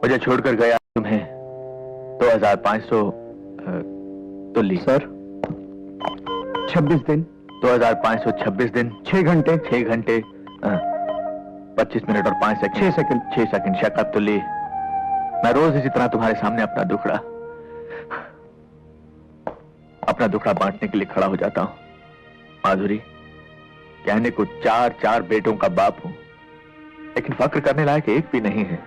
मुझे छोड़कर गया तुम्हें 2500 तुल्ली। सर 26 दिन 2526 दिन 6 घंटे 6 घंटे 25 मिनट और 5 सेकंड 6 सेकंड शक तुल्ली। मैं रोज इसी तरह तुम्हारे सामने अपना दुखड़ा बांटने के लिए खड़ा हो जाता हूं। माधुरी, कहने को 4 बेटों का बाप हूं, लेकिन फक्र करने लायक एक भी नहीं है।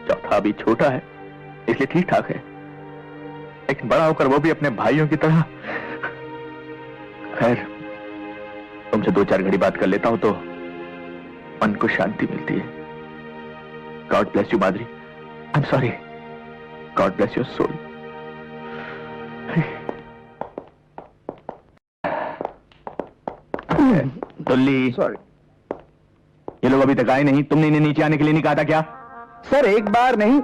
चौथा अभी छोटा है, इसलिए ठीक ठाक है, लेकिन बड़ा होकर वो भी अपने भाइयों की तरह। खैर, तुमसे 2-4 घड़ी बात कर लेता हूं तो मन को शांति मिलती है। God bless you Madhuri. I am sorry. God bless your soul. Tulli, sorry ये लोग अभी तक आए नहीं। तुमने इन्हें नीचे आने के लिए नहीं कहा था क्या? सर, एक बार नहीं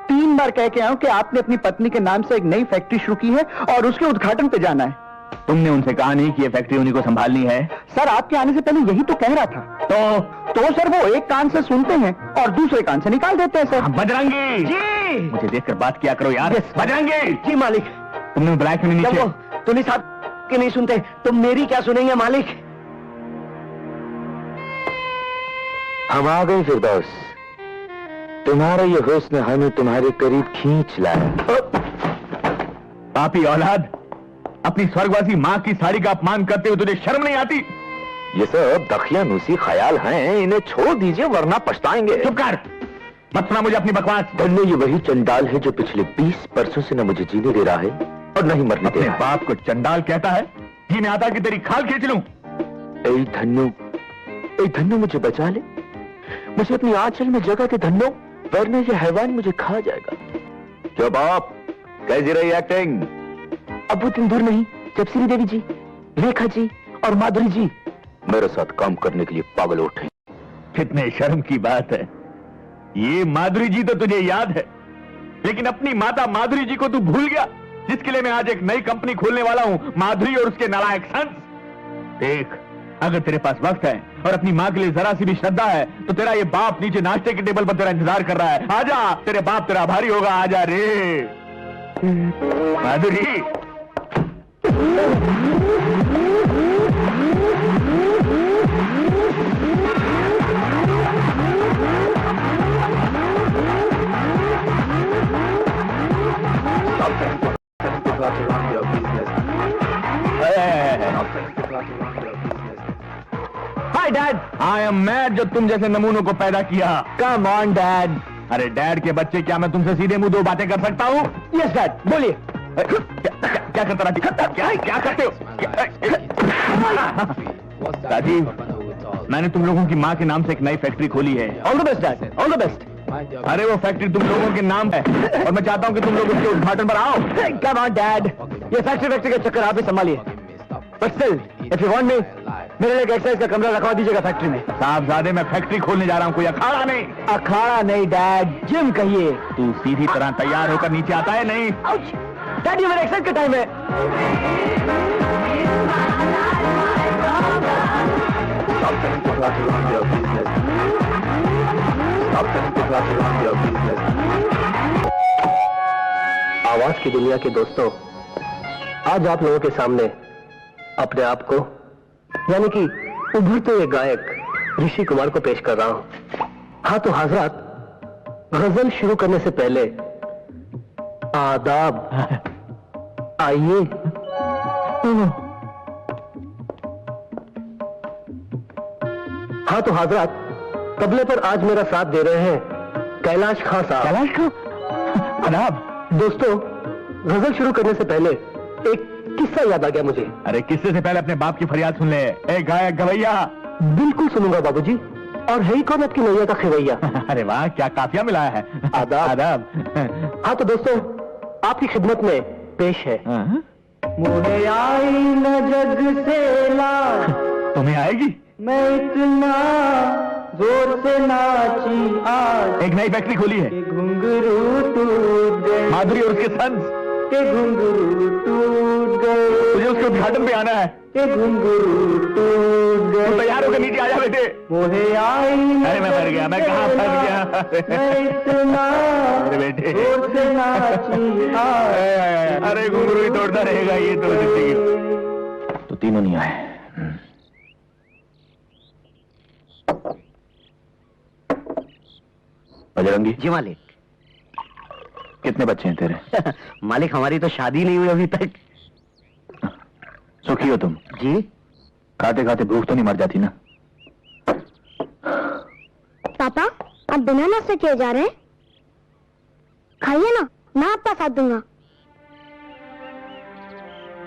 3 बार कह के आया हूं कि आपने अपनी पत्नी के नाम से एक नई फैक्ट्री शुरू की है और उसके उद्घाटन पे जाना है। तुमने उनसे कहा नहीं कि ये फैक्ट्री उन्हीं को संभालनी है? सर, आपके आने से पहले यही तो कह रहा था। तो सर वो एक कान से सुनते हैं और दूसरे कान से निकाल देते हैं सर। बजरंगी जी, मुझे देखकर बात किया करो यार। बजरंगी जी मालिक। तुमने बुलाया क्यों नहीं नीचे? तुल्ली साहब के नहीं सुनते तो मेरी क्या सुनेंगे मालिक? हम आ गए फिरदौस। तुम्हारा ये हुस्न हमें तुम्हारे करीब खींच लाया। पापी औलाद, अपनी स्वर्गवासी माँ की साड़ी का अपमान करते हुए तुझे शर्म नहीं आती? ये सब दखियानुसी ख्याल हैं, इन्हें छोड़ दीजिए वरना पछताएंगे। चुप कर, मत सुना मुझे अपनी बकवास। धन्य ये वही चंडाल है जो पिछले 20 वर्षों से न मुझे जीने दे रहा है और न ही मरने दे अपने रहा है। बाप को चंडाल कहता है? जीने आता कि तेरी खाल खींच लूं? ऐ धन्यो मुझे बचा ले, मुझे अपनी आंचल में जगह दे धन्यो, वरना ये हैवान मुझे खा जाएगा। क्यों बाप, कैसी रही एक्टिंग? अब वो दिन दूर नहीं जब श्रीदेवी जी, रेखा जी और माधुरी जी मेरे साथ काम करने के लिए पागल उठे। कितने शर्म की बात है। ये माधुरी जी तो तुझे याद है, लेकिन अपनी माता माधुरी जी को तू भूल गया, जिसके लिए मैं आज एक नई कंपनी खोलने वाला हूं, माधुरी और उसके नालायक सन्स। देख, अगर तेरे पास वक्त है और अपनी माँ के लिए जरा सी भी श्रद्धा है तो तेरा ये बाप नीचे नाश्ते के टेबल पर तेरा इंतजार कर रहा है। आजा, तेरे बाप तेरा आभारी होगा। आजा रे Madhuri. Hi dad, I am mad जो तुम जैसे नमूनों को पैदा किया। Come on dad. अरे डैड के बच्चे, क्या मैं तुमसे सीधे मुंह 2 बातें कर सकता हूँ? यस डैड, बोलिए। क्या करता राजीव? क्या करते हो? राजीव, मैंने तुम लोगों की माँ के नाम से एक नई फैक्ट्री खोली है। All the best dad, all the best. अरे वो फैक्ट्री तुम लोगों के नाम है और मैं चाहता हूँ कि तुम लोग उसके उद्घाटन पर आओ। कम ऑन डैड, ये फैक्ट्री के चक्कर आप ही संभालिए। But still, if you want me, मेरे लिए एक एक्सरसाइज का कमरा रखवा दीजिएगा फैक्ट्री में। साहबजादे, मैं फैक्ट्री खोलने जा रहा हूँ, कोई अखाड़ा नहीं। अखाड़ा नहीं डैड, जिम कहिए। तू सीधी तरह तैयार होकर नीचे आता है? नहीं डैड, ये मेरे एक्सरसाइज का टाइम है। आवाज की दुनिया के दोस्तों, आज आप लोगों के सामने अपने आप को, यानी कि उभरते हुए गायक ऋषि कुमार को पेश कर रहा हूं। हाँ तो हजरत, गजल शुरू करने से पहले आदाब। आइए। हाँ तो हजरत, तबले पर आज मेरा साथ दे रहे हैं कैलाश खां साहब। कैलाश खां? आदाब। दोस्तों, गजल शुरू करने से पहले एक किस्सा याद आ गया मुझे। अरे किस्से से पहले अपने बाप की फरियाद सुन ले। ए गायक गवैया। बिल्कुल सुनूंगा बाबूजी। और है ही कौन आपकी नैया का खिवैया? अरे वाह, क्या काफिया मिलाया है। आदाब। आदाब। हाँ तो दोस्तों, आपकी खिदमत में पेश है मुझे आई न जग से ला, तुम्हें आएगी? मैं इतना जोर से नाची आज, एक नई फैक्ट्री खोली है, घुंघरू टूट गए। माधुरी और उसके सन्स। के घुंघरू टूट गए, तुझे उसके उद्घाटन पे आना है। के घुंघरू टूट गए। तू तैयार होकर नीचे आ जा बेटे। मोहे आई अरे मैं मर गया, मैं कहाँ फंस गया। मैं इतना अरे बेटे, जोर से नाची आज। अरे घुंघरू ही तोड़ता रहेगा ये तो जिंदगी। तो तीनों नहीं आए। बजरंगी जी मालिक। कितने बच्चे हैं तेरे? मालिक हमारी तो शादी नहीं हुई अभी तक। सुखी हो तुम? जी। खाते खाते भूख तो नहीं मर जाती ना? पापा आप बिना नाश्ते किए जा रहे हैं? खाइए ना, मैं आपका साथ दूंगा।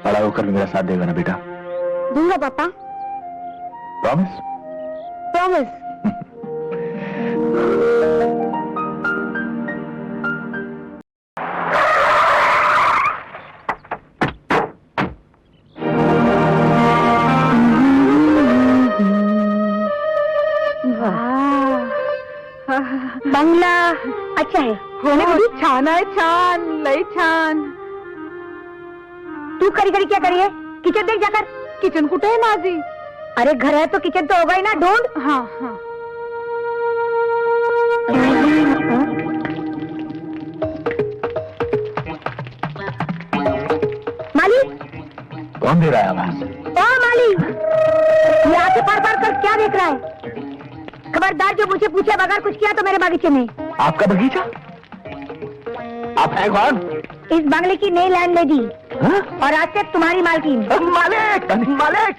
बड़ा होकर भी मेरा साथ देगा ना बेटा? दूंगा पापा, प्रॉमिस? प्रॉमिस। बंगला अच्छा है छान आहे, छान, लय छान. तू खरी खरी क्या करिए? किचन देख जाकर। किचन कुठे आहे माझी? अरे घर है तो किचन तो होगा ही ना, ढूंढ। हाँ हाँ. माली, कौन दे रहा है आवाज? ओ माली, ये आके पार पार कर क्या देख रहा है? खबरदार जो मुझे पूछे बगैर कुछ किया तो मेरे बागीचे में। आपका बगीचा? आप हैं कौन? इस बंगले की नई लैंडलेडी हाँ? और आज से तुम्हारी मालकिन। मालिक! मालिक!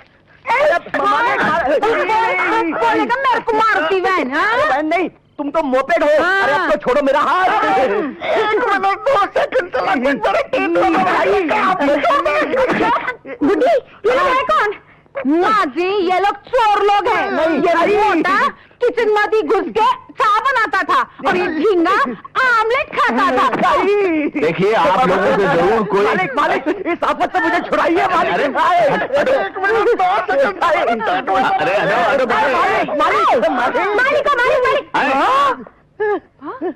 बोलेगा मेरे को मारती बहन. हाँ? बहन नहीं, तुम तो मोपेड हो। हाँ। अरे अब तो छोड़ो मेरा हाथ। गुड्डी, ये लोग है कौन? माझी ये लोग चोर लोग हैं. ये मोटा किचन मध्ये घुस के चाय बनाता था और ये झींगा आमलेट खाता था. देखिए आप लोगों से जरूर कोई मालिक, मालिक, इस आफत से मुझे छुड़ाइए मालिक। अरे, अरे मालिक,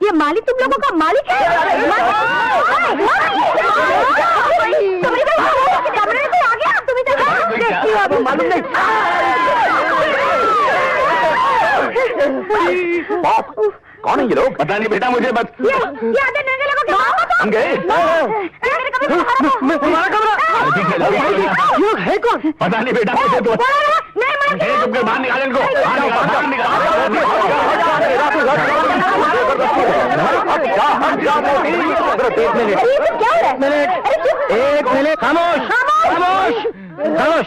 ये मालिक तुम लोगों का मालिक है? कमरे में आ गया तुम इधर। मालूम नहीं। कौन है ये लोग? पता नहीं बेटा मुझे, बस ये आधे नंगे लोगों के बाप हम गए। तुम्हारा कमरा ये है कौन? पता नहीं बेटा मुझे तो चुपकर बाहर निकाल इनको। एक मिनट, खामोश खामोश खामोश।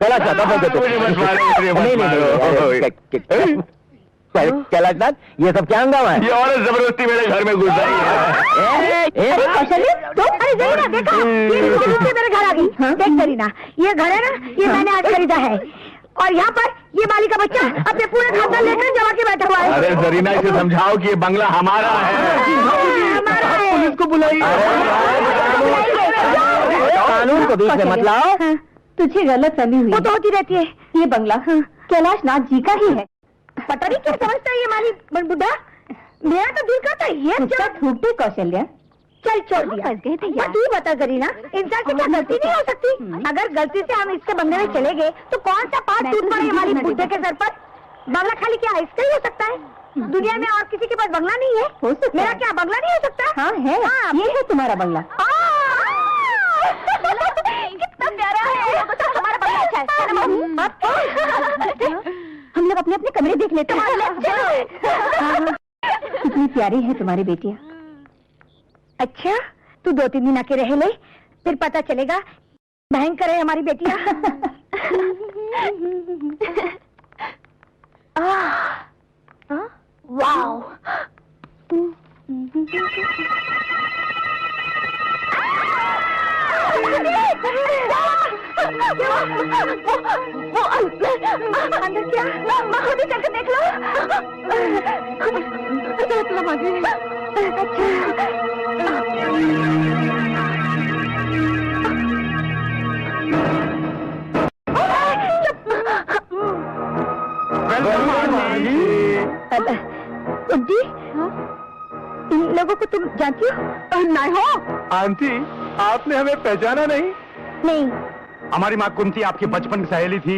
चला चाहता कैलाशनाथ, ये सब क्या हंगामा है? ये औरत जबरदस्ती मेरे घर में घुस आई है। अरे कौशल्य, अरे जरीना देखा, ये जबरदस्ती मेरे घर आ गई। देख जरीना, ये घर है ना, ये मैंने आज खरीदा है और यहाँ पर ये माली का बच्चा अपने पूरे खानदान लेकर जमा के बैठा हुआ है। अरे जरीना इसे समझाओ कि ये बंगला हमारा है। हमारा है। पुलिस को बुलाइए। कानून को बीच में मत लाओ। तुझे गलत फहमी हुई. वो तो होती रहती है। ये बंगला कैलाशनाथ जी का ही है. पता नहीं क्या समझता है ये माली बुड्ढा। मेरा तो दिल करता है ये छूटे कौशल्या. चल छोड़ दिया। फंस गए थे बस यार. तू बता जरीना, इंसान से क्या गलती नहीं हो सकती? अगर गलती से हम इसके बंगले में चले गए तो कौन सा पाप टूट पड़े हमारी बुड्ढे के सर पर? बंगला खाली क्या इसका ही हो सकता है? दुनिया में और किसी के पास बंगला नहीं है? हो सकता मेरा है. क्या बंगला नहीं हो सकता? हाँ है. हाँ. ये है तुम्हारा बंगला. कितना प्यारा है। हमारा बंगला अच्छा है। हम लोग अपने अपने कमरे देख लेते हैं. कितनी प्यारी है तुम्हारी बेटियाँ. अच्छा, तू 2-3 दिन आके रह ले, फिर पता चलेगा भयंकर है हमारी बेटियाँ। वाओ, वो अंदर क्या? वहाँ भी चल के देख लो। जी लोगों को तुम जानती हो? नहीं हो? आंटी, आपने हमें पहचाना नहीं? नहीं। हमारी माँ कुंती आपकी बचपन की सहेली थी,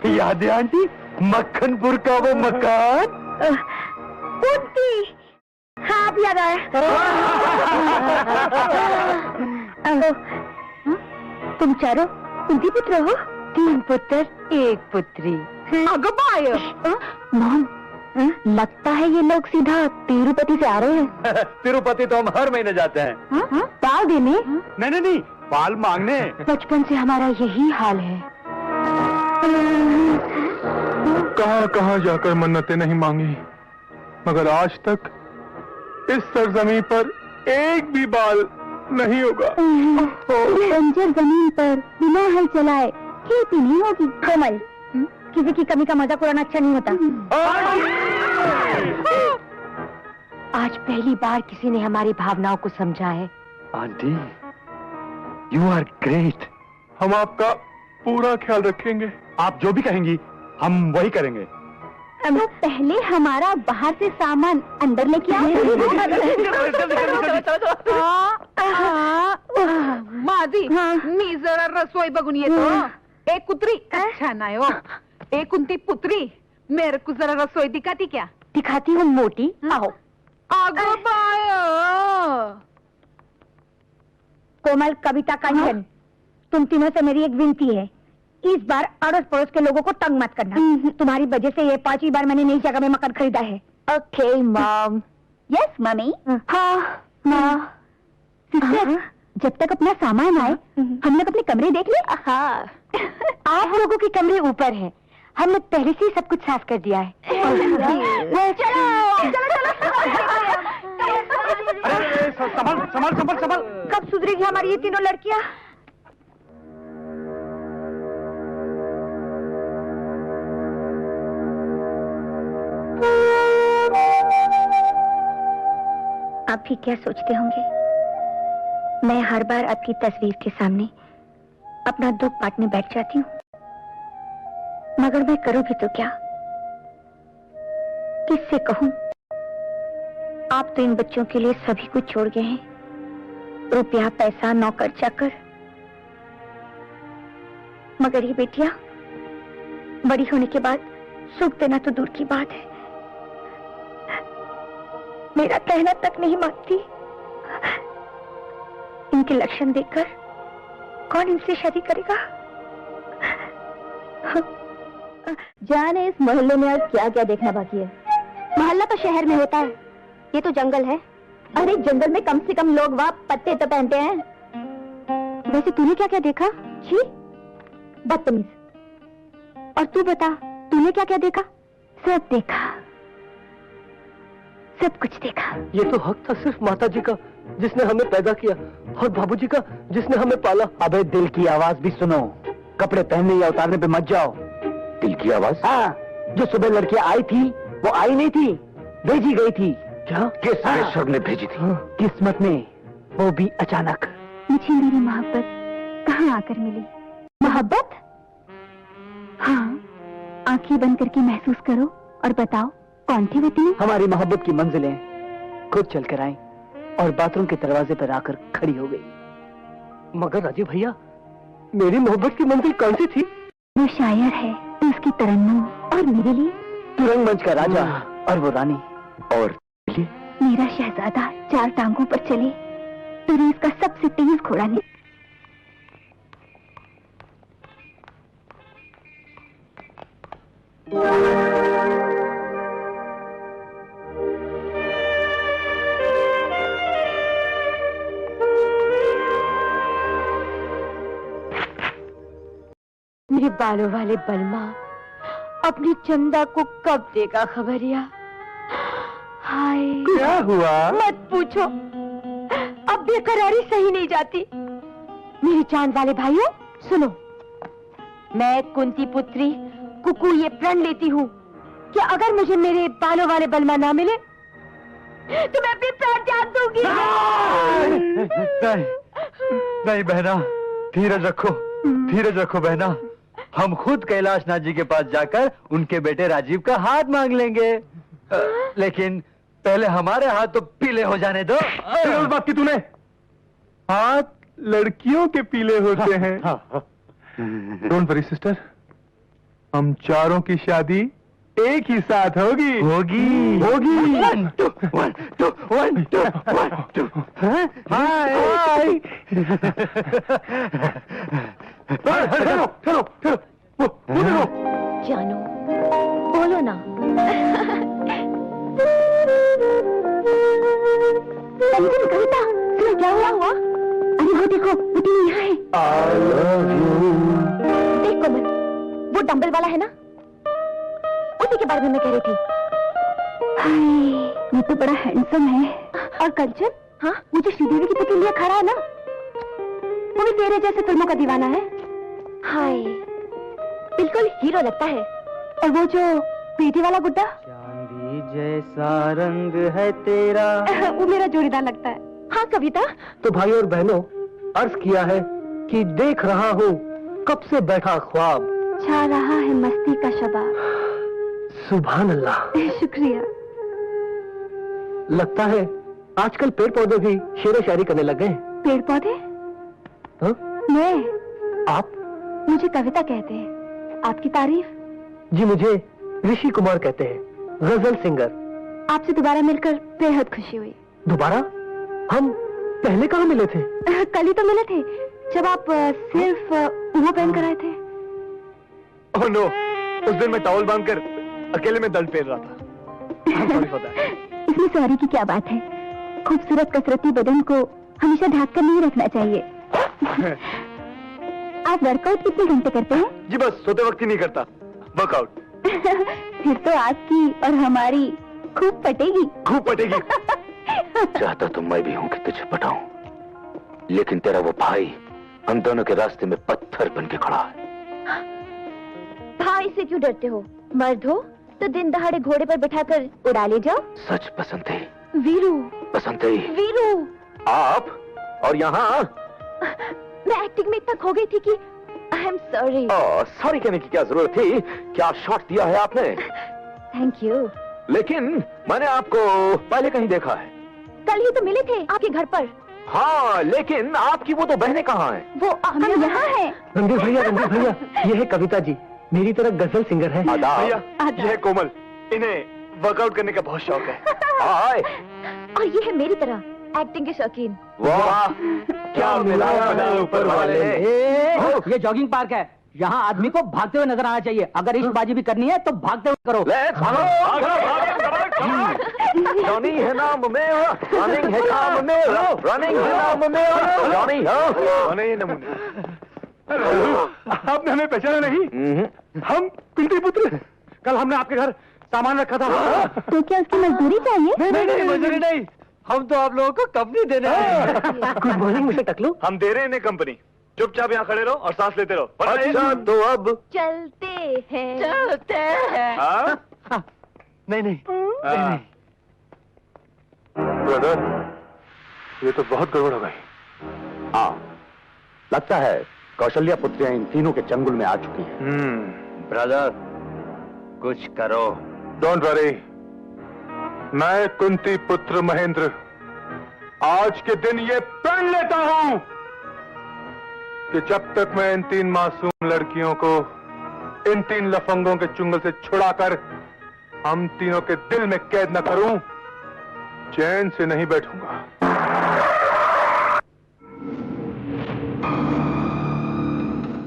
याद है आंटी? मक्खनपुर का वो मकान। कुंती, हाँ अब याद आया। तुम चारों कुंती पुत्र हो? 3 पुत्र 1 पुत्री। अगं बाय, मॉम, लगता है ये लोग सीधा तिरुपति से आ रहे हैं। तिरुपति तो हम हर महीने जाते हैं। पाल देने? नहीं, पाल मांगने। बचपन से हमारा यही हाल है। कहां कहां जाकर मन्नतें नहीं मांगी, मगर आज तक इस सरजमीन पर एक भी बाल नहीं होगा। बंजर जमीन पर बिना हल चलाए खेती नहीं होगी। कोमल, किसी की कमी का मजाक उड़ाना अच्छा नहीं होता। आज पहली बार किसी ने हमारी भावनाओं को समझा है। Aunty, you are great. हम आपका पूरा ख्याल रखेंगे। आप जो भी कहेंगी हम वही करेंगे। तो पहले हमारा बाहर से सामान अंदर लेके आओ। माझी, मी जरा रसोई बघून येतो. एक कुत्री अच्छा नाही हो. एक कुंती पुत्री, मेरे को जरा रसोई दिखाती क्या? दिखाती हूँ मोटी, आओ। अगं बाय, कोमल, कविता, कांचन, तुम तीनों से मेरी एक विनती है, इस बार अड़ोस पड़ोस के लोगों को तंग मत करना। तुम्हारी वजह से ये 5वीं बार मैंने नई जगह में मकान खरीदा है। Okay mom. Yes mummy. हाँ माँ। सिस्टर, जब तक अपना सामान आए हम लोग अपने कमरे देख ले। हाँ। आप लोगों के कमरे ऊपर है, हमने पहले से ही सब कुछ साफ कर दिया है। संभल। कब सुधरेगी हमारी ये तीनों लड़कियां? आप भी क्या सोचते होंगे, मैं हर बार आपकी तस्वीर के सामने अपना दुख बांटने बैठ जाती हूँ, मगर मैं करूँ भी तो क्या, किससे कहूँ? आप तो इन बच्चों के लिए सभी कुछ छोड़ गए हैं, रुपया, पैसा, नौकर चाकर, मगर ये बेटियां बड़ी होने के बाद सुख देना तो दूर की बात है, मेरा कहना तक नहीं मानती। इनके लक्षण देखकर कौन इनसे शादी करेगा? जाने इस मोहल्ले में आज क्या क्या देखना बाकी है। मोहल्ला तो शहर में होता है, ये तो जंगल है। अरे जंगल में कम से कम लोग वहाँ पत्ते तो पहनते हैं। वैसे तूने क्या क्या देखा? छी, बदतमीज। और तू बता, तूने क्या क्या देखा? सब देखा, सब कुछ देखा। ये तो हक था सिर्फ माता जी का जिसने हमें पैदा किया, और बाबूजी का जिसने हमें पाला। अबे दिल की आवाज भी सुनो, कपड़े पहनने या उतारने पे मत जाओ। दिल की आवाज? हाँ, जो सुबह लड़कियां आई थी वो आई नहीं थी, भेजी गई थी। क्या? किस प्रेशर ने भेजी थी? किस्मत में, वो भी अचानक। मुझे मेरी मोहब्बत कहाँ आकर मिली? मोहब्बत? हाँ, आंखें बंद करके महसूस करो और बताओ कौन थी वो तीनों? हमारी मोहब्बत की मंजिलें खुद चलकर आई और बाथरूम के दरवाजे पर आकर खड़ी हो गई। मगर राजीव भैया, मेरी मोहब्बत की मंजिल कौन सी थी? वो शायर है तो उसकी तरन्नुम, और मेरे लिए तू रंगमंच का राजा और वो रानी, और मेरा शहजादा 4 टांगों पर चले तो रेस का सबसे तेज घोड़ा नहीं। मेरे बालों वाले बलमा अपनी चंदा को कब देगा खबरिया? हाय, क्या हुआ? मत पूछो, अब बेकरारी सही नहीं जाती। मेरे चांद वाले भाइयों सुनो, मैं कुंती पुत्री कुकू ये प्रण लेती हूँ कि अगर मुझे मेरे बालों वाले बलमा ना मिले तो मैं अपनी प्राण त्याग दूंगी। नहीं बहना, धीरज रखो बहना। हम खुद कैलाशनाथ जी के पास जाकर उनके बेटे राजीव का हाथ मांग लेंगे। लेकिन पहले हमारे हाथ तो पीले हो जाने दो। फिर उस बात की तूने हाथ लड़कियों के पीले होते हैं। डोंट वरी सिस्टर, हम चारों की शादी एक ही साथ होगी। होगी। 1 2 1 2 1 2 1 2। हाय चलो चलो चलो वो देखो। जानू बोलो ना। कविता सुनो क्या हुआ? अरे वो देखो वो टीवी यहाँ है। I love you। देख कोमल, वो डंबल वाला है ना, उसी के बारे में मैं कह रही थी। हाय, ये तो बड़ा हैंडसम है। और कंचन? हाँ, मुझे श्रीदेवी की पुतलिया खड़ा है ना, वो भी तेरे जैसे फिल्मों का दीवाना है। हाय, बिल्कुल हीरो लगता है। और वो जो पेटी वाला गुड्डा, चांदी जैसा रंग है तेरा, वो मेरा जोड़ीदार लगता है। हाँ कविता। तो भाई और बहनों, अर्ज किया है कि देख रहा हूँ कब से बैठा ख्वाब, छा रहा है मस्ती का शबाब। सुभान अल्लाह। शुक्रिया। लगता है आजकल पेड़ पौधे भी शेर व शायरी करने लग गए। पेड़ पौधे? हाँ? मैं? आप? मुझे कविता कहते हैं। आपकी तारीफ? जी मुझे ऋषि कुमार कहते हैं, गजल सिंगर। आपसे दोबारा मिलकर बेहद खुशी हुई। दोबारा? हम पहले कहाँ मिले थे? कल ही तो मिले थे, जब आप सिर्फ वो पहन कर आए थे। ओह नो, उस दिन मैं टॉवल बांधकर अकेले में दल फेर रहा था। इसमें सॉरी की क्या बात है? खूबसूरत कसरती बदन को हमेशा ढक कर नहीं रखना चाहिए। आप वर्कआउट कितने घंटे करते हैं? जी बस सोते वक्त ही नहीं करता, वर्कआउट। फिर तो आपकी और हमारी खूब पटेगी। खूब पटेगी। चाहता तो मैं भी हूं कि तुझे पटाऊं, लेकिन तेरा वो भाई हम दोनों के रास्ते में पत्थर बन के खड़ा है। भाई से क्यों डरते हो? मर्द हो तो दिन दहाड़े घोड़े पर बिठाकर उड़ा ले जाओ। सच पसंद है, वीरू। पसंद है। वीरू, आप और यहाँ मैं एक्टिंग में इतना खो गई थी कि आई एम सॉरी। सॉरी कहने की क्या जरूरत थी? क्या शॉट दिया है आपने? Thank you. लेकिन मैंने आपको पहले कहीं देखा है। कल ही तो मिले थे आपके घर पर। हाँ, लेकिन आपकी वो तो बहनें कहाँ हैं? वो हम यहाँ हैं। रणधीर भैया, ये है कविता जी, मेरी तरह गजल सिंगर है। आदाब। भैया, ये है कोमल, इन्हें वर्कआउट करने का बहुत शौक है। हाय। और ये है मेरी तरह एक्टिंग के शौकीन। वाह, क्या मिलाया ऊपर वाले ने। ये जॉगिंग पार्क है, यहाँ आदमी को भागते हुए नजर आना चाहिए। अगर इश्कबाजी भी करनी है तो भागते हुए करो। Let's go! जॉनी है नाम मेरा, रनिंग है काम मेरा, रनिंग है नाम मेरा, जॉनी। नहीं नमूने। आपने हमें पहचाना नहीं? हम कुंती पुत्र। कल हमने आपके घर सामान रखा था। तो क्या उसकी मजदूरी चाहिए? नहीं, मजदूरी नहीं, हम तो आप लोगों को कंपनी देने आए। गुड मॉर्निंग मिस्टर टकलू। हम दे रहे हैं इन्हें कंपनी। चुपचाप यहाँ खड़े रहो और सांस लेते रहो। अच्छा तो अब चलते हैं। हाँ? नहीं ब्रदर, ये तो बहुत गड़बड़ हो गई। हाँ, लगता है कौशल्या पुत्रियां इन तीनों के चंगुल में आ चुकी हैं। ब्रदर, कुछ करो। डोंट वरी, मैं कुंती पुत्र महेंद्र आज के दिन ये प्रण लेता हूं कि जब तक मैं इन 3 मासूम लड़कियों को इन 3 लफंगों के चुंगल से छुड़ाकर हम तीनों के दिल में कैद न करूं, चैन से नहीं बैठूंगा।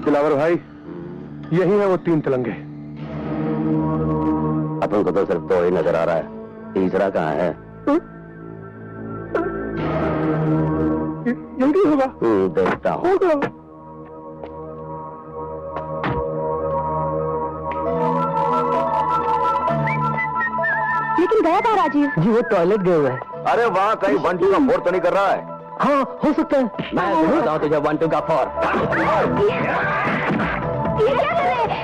दिलावर भाई, यही है वो 3 तिलंगे। अपन को तो सिर्फ 2 ही नजर आ रहा है, तीसरा कहाँ है? जल्दी होगा। देखता हूँ। लेकिन गया था राजीव? जी वो टॉयलेट गए हुए हैं। अरे वहाँ कहीं 1 2 का 4 तो नहीं कर रहा है? हाँ हो सकता है। मैं बताता हूँ तुझे 1 2 का 4। ये क्या कर रहे हैं?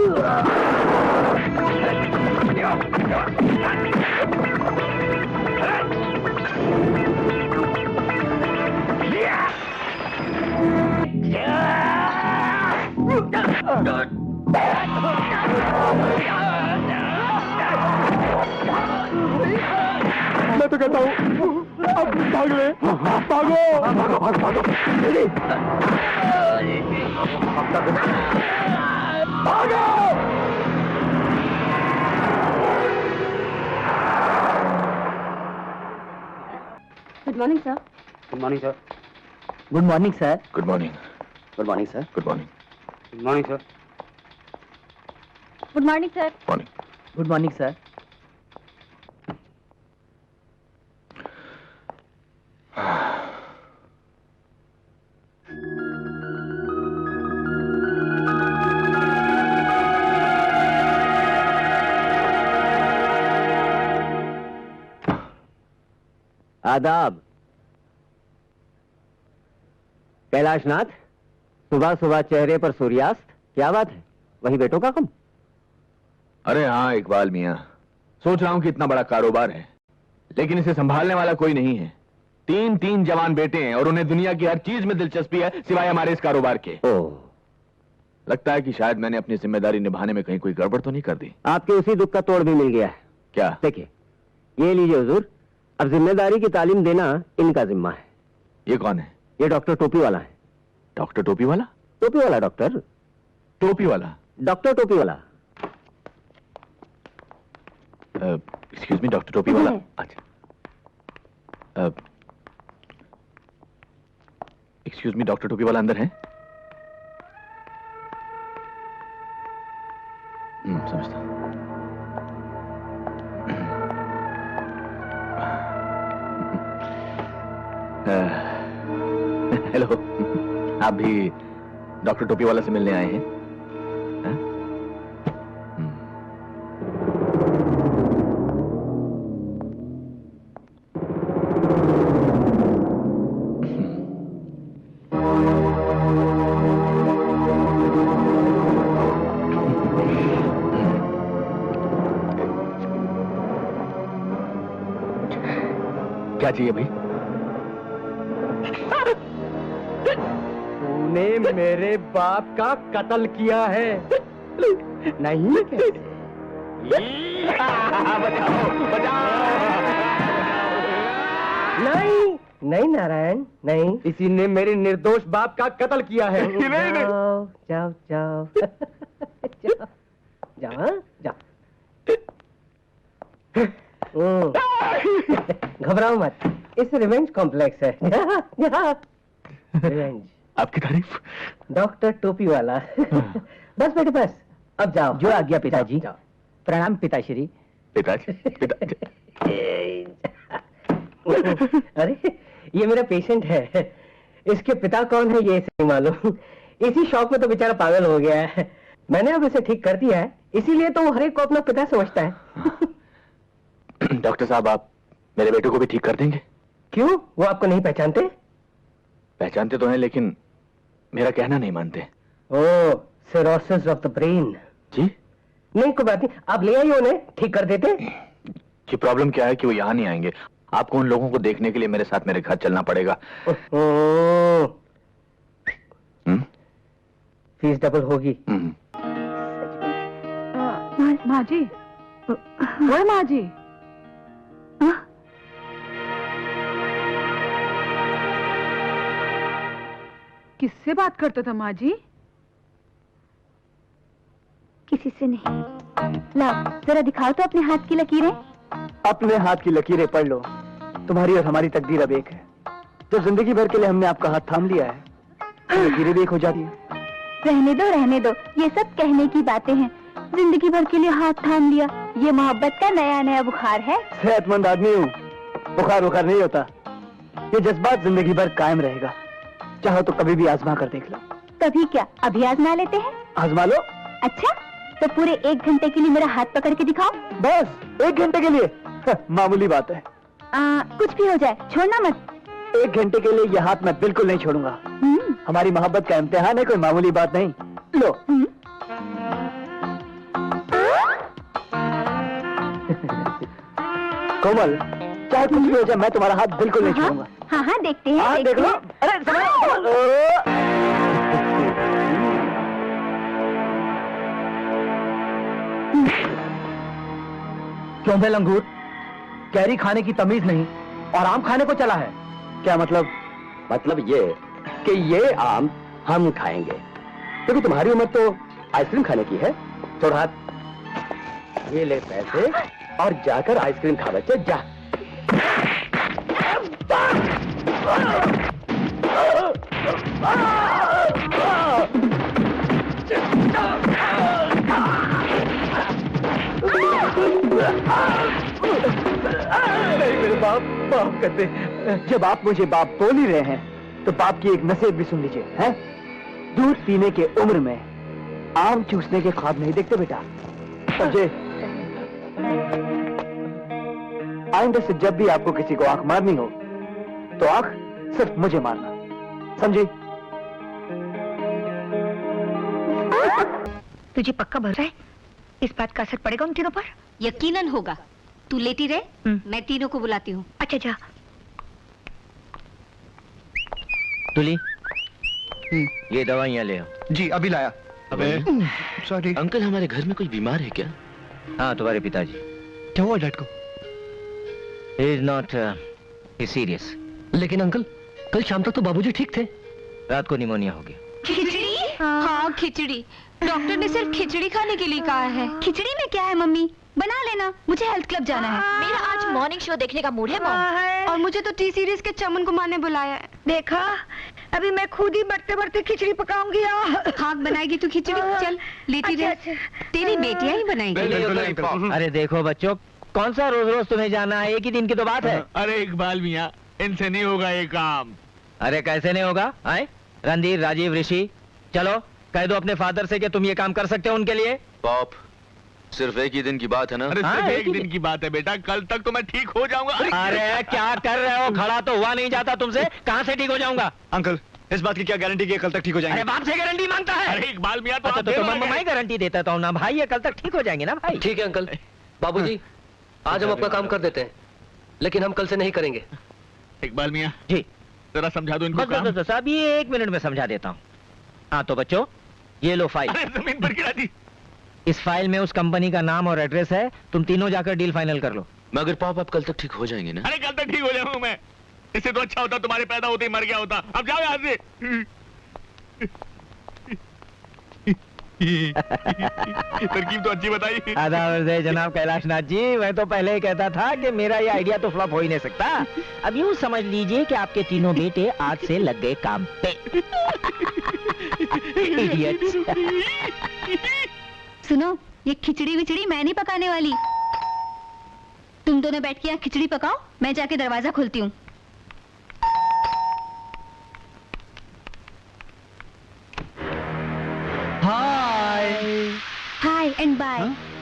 मैं तो कहता हूँ अब भाग ले, भागो भागो भागो भागो भागो। Good morning sir. Good morning sir. Good morning sir. Good morning. Good morning sir. Good morning. Good morning sir. Good morning sir. Morning. Good morning sir. आदाब। कैलाशनाथ, सुबह सुबह चेहरे पर सूर्यास्त, क्या बात है? वही बेटों का कम? अरे हाँ इकबाल मियाँ, सोच रहा हूँ कि इतना बड़ा कारोबार है लेकिन इसे संभालने वाला कोई नहीं है। 3 जवान बेटे हैं और उन्हें दुनिया की हर चीज में दिलचस्पी है सिवाय हमारे इस कारोबार के। ओह, लगता है कि शायद मैंने अपनी जिम्मेदारी निभाने में कहीं कोई गड़बड़ तो नहीं कर दी। आपके उसी दुख का तोड़ भी मिल गया है। क्या? देखिए, ये लीजिए हुजूर, अब जिम्मेदारी की तालीम देना इनका जिम्मा है। ये कौन है? ये डॉक्टर टोपी वाला है। डॉक्टर टोपी वाला? टोपी वाला डॉक्टर, टोपी वाला? डॉक्टर टोपी वाला। एक्सक्यूज मी, डॉक्टर टोपी वाला? अच्छा, एक्सक्यूज मी, डॉक्टर टोपी वाला अंदर है? समझता हूं। हेलो, आप भी डॉक्टर टोपी वाला से मिलने आए हैं? हाँ? क्या चाहिए भाई? तूने मेरे बाप का कत्ल किया है, नहीं? नहीं नहीं नारायण, नहीं, इसी ने मेरे निर्दोष बाप का कत्ल किया है। जाओ जाओ जाओ जाओ जाओ जाओ। घबराओ मत, इस रिवेंज कॉम्प्लेक्स है। रिवेंज। आपकी तारीफ। डॉक्टर टोपी वाला। बस बेटे बस, अब जाओ। जो आ गया पिताजी। प्रणाम पिताश्री। पिताजी? अरे ये मेरा पेशेंट है, इसके पिता कौन है ये नहीं मालूम। इसी शौक में तो बेचारा पागल हो गया है। मैंने अब इसे ठीक कर दिया है, इसीलिए तो वो हर एक को अपना पिता समझता है। डॉक्टर साहब, आप मेरे बेटे को भी ठीक कर देंगे? क्यों, वो आपको नहीं पहचानते? पहचानते तो हैं लेकिन मेरा कहना नहीं मानते। ओह, सिरोसिस ऑफ द ब्रेन। जी? नहीं कोई बात नहीं, आप ले आइए उन्हें, ठीक कर देते। कि प्रॉब्लम क्या है कि वो यहाँ नहीं आएंगे। आपको उन लोगों को देखने के लिए मेरे साथ मेरे घर चलना पड़ेगा। फीस डबल होगी। माँ जी, ओए माँ जी, किससे बात करता था माँ जी? किसी से नहीं। लाओ जरा दिखाओ तो अपने हाथ की लकीरें। अपने हाथ की लकीरें पढ़ लो, तुम्हारी और हमारी तकदीर अब एक है। तो जिंदगी भर के लिए हमने आपका हाथ थाम लिया है, लकीरें भी एक हो जाती है। रहने दो, ये सब कहने की बातें हैं। जिंदगी भर के लिए हाथ थाम लिया, ये मोहब्बत का नया नया बुखार है। सेहतमंद आदमी हूँ, बुखार बुखार नहीं होता। ये जज्बात जिंदगी भर कायम रहेगा, चाहो तो कभी भी आजमा कर देख लो। कभी क्या, अभी आजमा लेते हैं। आजमा लो। अच्छा, तो पूरे 1 घंटे के लिए मेरा हाथ पकड़ के दिखाओ। बस 1 घंटे के लिए? मामूली बात है। कुछ भी हो जाए छोड़ना मत। 1 घंटे के लिए यह हाथ मैं बिल्कुल नहीं छोड़ूंगा। हमारी मोहब्बत का इम्तिहान है, कोई मामूली बात नहीं। लो। कोमल, चाहे कुछ भी हो जाए, मैं तुम्हारा हाथ बिल्कुल नहीं छोड़ूंगा। हाँ हाँ देखते हैं। हाँ देख लो। अरे क्यों बे लंगूर, कैरी खाने की तमीज नहीं और आम खाने को चला है? क्या मतलब? मतलब ये कि ये आम हम खाएंगे, क्योंकि तुम्हारी उम्र तो आइसक्रीम खाने की है। थोड़ा हाथ, ये ले पैसे और जाकर आइसक्रीम खा बच्चे, जा। नहीं मेरे बाप, माफ कर दे। जब आप मुझे बाप बोल ही रहे हैं तो बाप की एक नसीहत भी सुन लीजिए। हैं? दूध पीने के उम्र में आम चूसने के ख्वाब नहीं देखते बेटा, समझे? आइंदा से जब भी आपको किसी को आंख मारनी हो तो आंख सिर्फ मुझे मारना, समझी? तुझे पक्का भरोसा है इस बात का असर पड़ेगा उन तीनों पर? यकीनन होगा। तू लेटी रहे, मैं तीनों को बुलाती हूँ। अच्छा जा। तुली, ये दवाइयाँ ले आओ। जी अभी लाया। अबे सॉरी अंकल, हमारे घर में कोई बीमार है क्या? हाँ, तुम्हारे पिताजी। क्या हुआ डैड को? He is not serious. लेकिन अंकल, कल शाम तक तो बाबूजी ठीक थे। रात को निमोनिया हो गया। खिचड़ी? हाँ खिचड़ी। डॉक्टर ने सिर्फ खिचड़ी खाने के लिए कहा है। खिचड़ी में क्या है मम्मी? बना लेना, मुझे हेल्थ क्लब जाना है। मेरा आज मॉर्निंग शो देखने का मूड है मॉम। और मुझे तो टी सीरीज के चमन कुमार ने बुलाया है। देखा, अभी मैं खुद ही बढ़ते बढ़ते खिचड़ी पकाऊंगी। हाँ बनाएगी तू खिचड़ी? चल लेती रह। तेरी बेटियां ही बनाएगी। अरे देखो बच्चों, कौन सा रोज रोज तुम्हें जाना है? एक ही दिन की तो बात है। अरे इकबाल मियाँ, इनसे नहीं होगा ये काम। अरे कैसे नहीं होगा? आए रणधीर, राजीव, ऋषि, चलो कह दो अपने फादर से कि तुम ये काम कर सकते हो उनके लिए। पाप, सिर्फ एक ही दिन की बात है ना? अरे हाँ, सिर्फ एक एक ही दिन की बात है बेटा, कल तक तो मैं ठीक हो जाऊंगा। अरे क्या कर रहे हो? खड़ा तो हुआ नहीं जाता तुमसे, कहाँ से ठीक हो जाऊंगा? अंकल, इस बात की क्या गारंटी कि कल तक ठीक हो अरे जाएंगे? बाप से गारंटी मांगता है? अरे इकबाल मियाँ तो अच्छा आप तो देर मैं लगे। गारंटी देता हूँ ना भाई, ये कल तक ठीक हो जाएंगे ना भाई। ठीक है अंकल। बाबूजी, आज हम अपना काम कर देते हैं, लेकिन हम कल से नहीं करेंगे। इकबाल मियाँ जी जरा समझा दो इनको काम। बस अभी 1 मिनट में समझा देता हूँ। हाँ तो बच्चों, ये लो फाइल। अरे जमीन पर गिरा दी। इस फाइल में उस कंपनी का नाम और एड्रेस है, तुम तीनों जाकर डील फाइनल कर लो। मगर पाप, आप कल तक ठीक हो जाएंगे ना? अरे कल तक ठीक हो जाऊंगा मैं। इससे तो अच्छा होता तुम्हारे पैदा होते ही मर गया होता। अब जाओ यहाँ से। तरकीब तो अच्छी बताई। आदाब से जनाब कैलाश नाथ जी, मैं तो पहले ही कहता था कि मेरा ये आइडिया तो फ्लॉप हो ही नहीं सकता। अब यूँ समझ लीजिए कि आपके तीनों बेटे आज से लग गए काम पे। Idiots। सुनो, ये खिचड़ी विचड़ी मैं नहीं पकाने वाली। तुम दोनों बैठ के यहाँ खिचड़ी पकाओ, मैं जाके दरवाजा खोलती हूँ। हाय एंड बाय।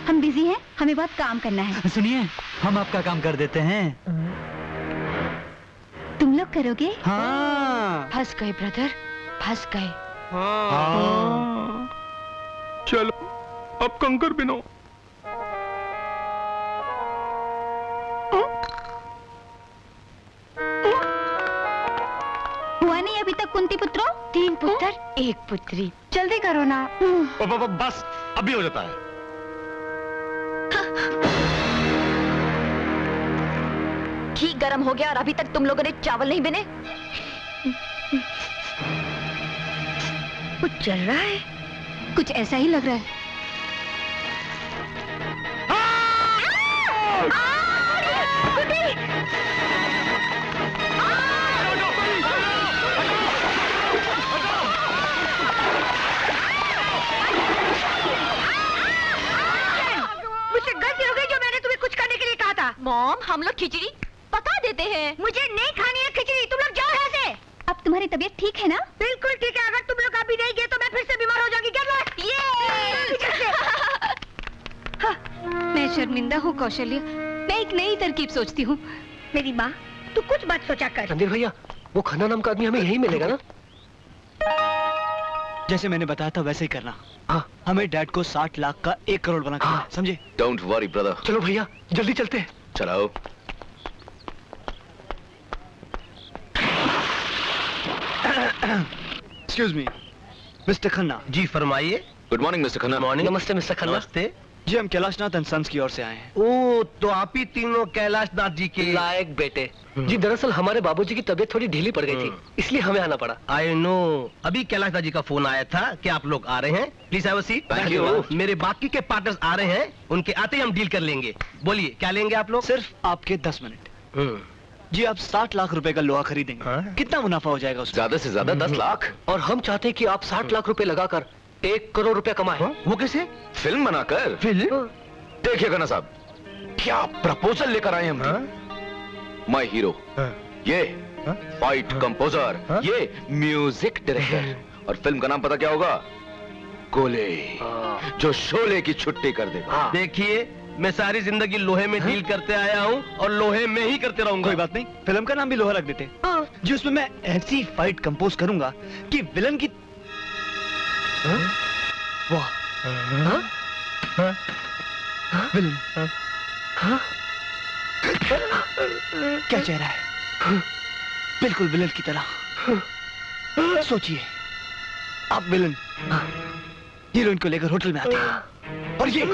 हम बिजी हैं, हमें बहुत काम करना है। सुनिए, हम आपका काम कर देते हैं। तुम लोग करोगे? हाँ। फंस गए ब्रदर, फंस गए। चलो अब कंकर बिनो। हुआ नहीं अभी तक कुंती पुत्रों? 3 पुत्र 1 पुत्री। जल्दी करो ना। बस अभी हो जाता है। घी गर्म हो गया और अभी तक तुम लोगों ने चावल नहीं बने। कुछ चल रहा है, कुछ ऐसा ही लग रहा है। मुझसे गलती हो गई जो मैंने तुम्हें कुछ करने के लिए कहा था। मॉम, हम लोग खिचड़ी पका देते हैं। मुझे नहीं खानी है खिचड़ी, तुम लोग जाओ यहाँ से। अब तुम्हारी तबीयत ठीक है ना? बिल्कुल ठीक है, अगर तुम लोग अभी नहीं गए तो मैं फिर से बीमार हो जाऊंगी। क्या लो? मैं शर्मिंदा हूँ कौशल्य, मैं एक नई तरकीब सोचती हूँ। मेरी माँ, तू कुछ बात सोचा कर। रणधीर भैया, वो खन्ना नाम का आदमी हमें यही मिलेगा ना? जैसे मैंने बताया था वैसे ही करना। हाँ हमें डैड को 60 लाख का 1 करोड़ बना के समझे? Don't worry brother. चलो भैया जल्दी चलते हैं। चलाओ। Excuse me mister Khanna. जी फरमाइए। Good morning mister Khanna. Morning. नमस्ते मिस्टर खन्ना। नमस्ते जी, हम कैलाशनाथ एंड सन्स की ओर से आए हैं। ओ तो आप ही तीनों कैलाशनाथ जी के लायक बेटे। जी दरअसल हमारे बाबूजी की तबीयत थोड़ी ढीली पड़ गई थी, इसलिए हमें आना पड़ा। I know. अभी कैलाशनाथ जी का फोन आया था कि आप लोग आ रहे हैं। Please have a seat. Thank you। मेरे बाकी के पार्टनर्स आ रहे हैं, उनके आते ही हम डील कर लेंगे। बोलिए क्या लेंगे आप लोग? सिर्फ आपके 10 मिनट। जी आप 60 लाख रुपए का लोहा खरीदेंगे। हाँ? कितना मुनाफा हो जाएगा उसमें? ज्यादा से ज्यादा 10 लाख। और हम चाहते हैं कि आप 60 लाख रुपए लगाकर 1 करोड़ रुपए कमाएं। वो कैसे? फिल्म बनाकर। फिल्म? देखिए खन्ना साहब, क्या प्रपोजल लेकर आए हम। माय हीरो, ये फाइट कंपोजर, ये म्यूजिक डायरेक्टर। और फिल्म का नाम पता क्या होगा? गोले, जो शोले की छुट्टी कर देगा। देखिए मैं सारी जिंदगी लोहे में डील करते आया हूँ और लोहे में ही करते रहूंगा। कोई बात नहीं, फिल्म का नाम भी लोहा रख देते। जी उसमें मैं ऐसी फाइट कंपोज करूंगा कि विलन की वाह विलन क्या चेहरा है, बिल्कुल विलन की तरह। सोचिए आप विलन हीरोइन को लेकर होटल में आते हैं और ये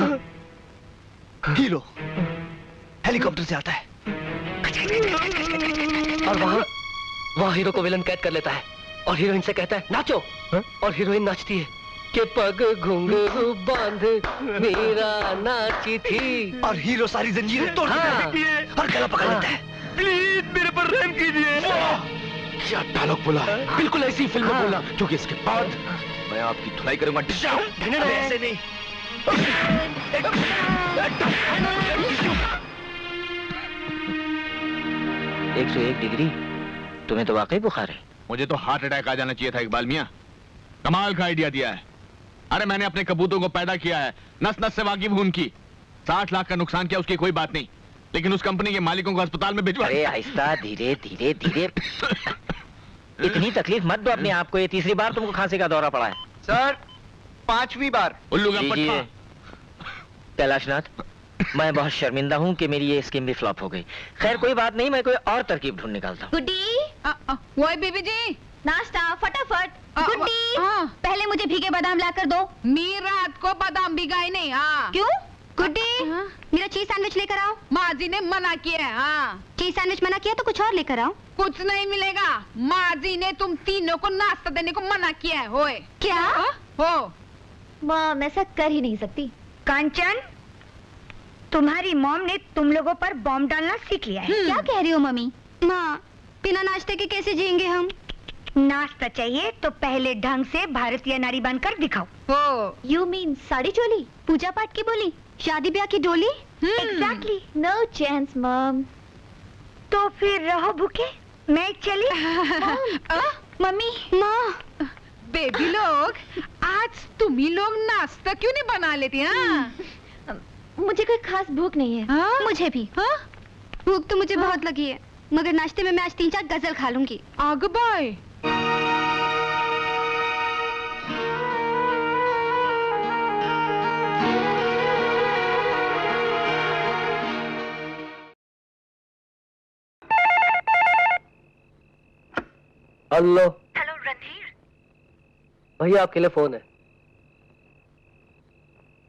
हीरो हेलीकॉप्टर से आता है और वहाँ हीरो को विलन कैद कर लेता है और हीरोइन से कहता है नाचो। और हीरोइन नाचती है कि पग घुंघरू बांध मेरा नाची थी। और हीरो सारी जंजीरें तोड़ देती है और गला पकड़ लेता है। प्लीज मेरे पर रहम कीजिए। क्या डायलॉग बोला, बिल्कुल ऐसी फिल्म में बोला, क्योंकि इसके बाद मैं आपकी धुलाई करूंगा। ऐसे नहीं। 101 डिग्री। तुम्हें तो वाकई बुखार है। मुझे तो हार्ट अटैक आ जाना चाहिए था इकबाल मियां। कमाल का आइडिया दिया है। अरे मैंने अपने कबूतरों को पैदा किया है, नस नस से वाकिफ हूं उनकी। 60 लाख का नुकसान किया उसकी कोई बात नहीं, लेकिन उस कंपनी के मालिकों को अस्पताल में भिजवा। अरे आहिस्ता, धीरे धीरे धीरे। इतनी तकलीफ मत दो अपने आप को। ये तीसरी बार तुमको खांसी का दौरा पड़ा है। सर 5वीं बार। उल्लू का लीजिए। पट्टा। कैलाशनाथ, मैं बहुत शर्मिंदा हूँ कि मेरी ये स्कीम भी फ्लॉप हो गई। खैर कोई बात नहीं, मैं कोई और तरकीब ढूंढ निकालता हूँ। गुड्डी, वही बीबी जी। नाश्ता फटाफट। गुड्डी, हाँ। पहले मुझे भीगे बादाम लाकर दो। मी रात को बादाम भिगाई नहीं। हाँ क्यों? गुड्डी, हाँ। मेरा चीज सैंडविच लेकर आओ। माँ जी ने मना किया है। हाँ चीज सैंडविच मना किया तो कुछ और लेकर आओ। कुछ नहीं मिलेगा। माँ जी ने तुम तीनों को नाश्ता देने को मना किया है। होए क्या? हो मॉम ऐसा कर ही नहीं सकती। कांचन, तुम्हारी मॉम ने तुम लोगों पर बॉम्ब डालना सीख लिया है। क्या कह रही हो मम्मी? माँ, बिना नाश्ते के कैसे जिएंगे हम? नाश्ता चाहिए तो पहले ढंग से भारतीय नारी बनकर दिखाओ। हो। यू मीन साड़ी चोली, पूजा पाठ की बोली, शादी ब्याह की डोली? एग्जैक्टली। No chance mom. तो फिर रहो भूखे, मैं चली। मम्मी, माँ। बेबी लोग, आज तुम ही लोग नाश्ता क्यों नहीं बना लेती? हाँ मुझे कोई खास भूख नहीं है। हाँ? मुझे भी। हाँ? भूख तो मुझे बहुत लगी है, मगर नाश्ते में मैं आज 3-4 गजल खा लूंगी। आग बाय। हेलो। हेलो रणधीर। भैया आपके लिए फोन है।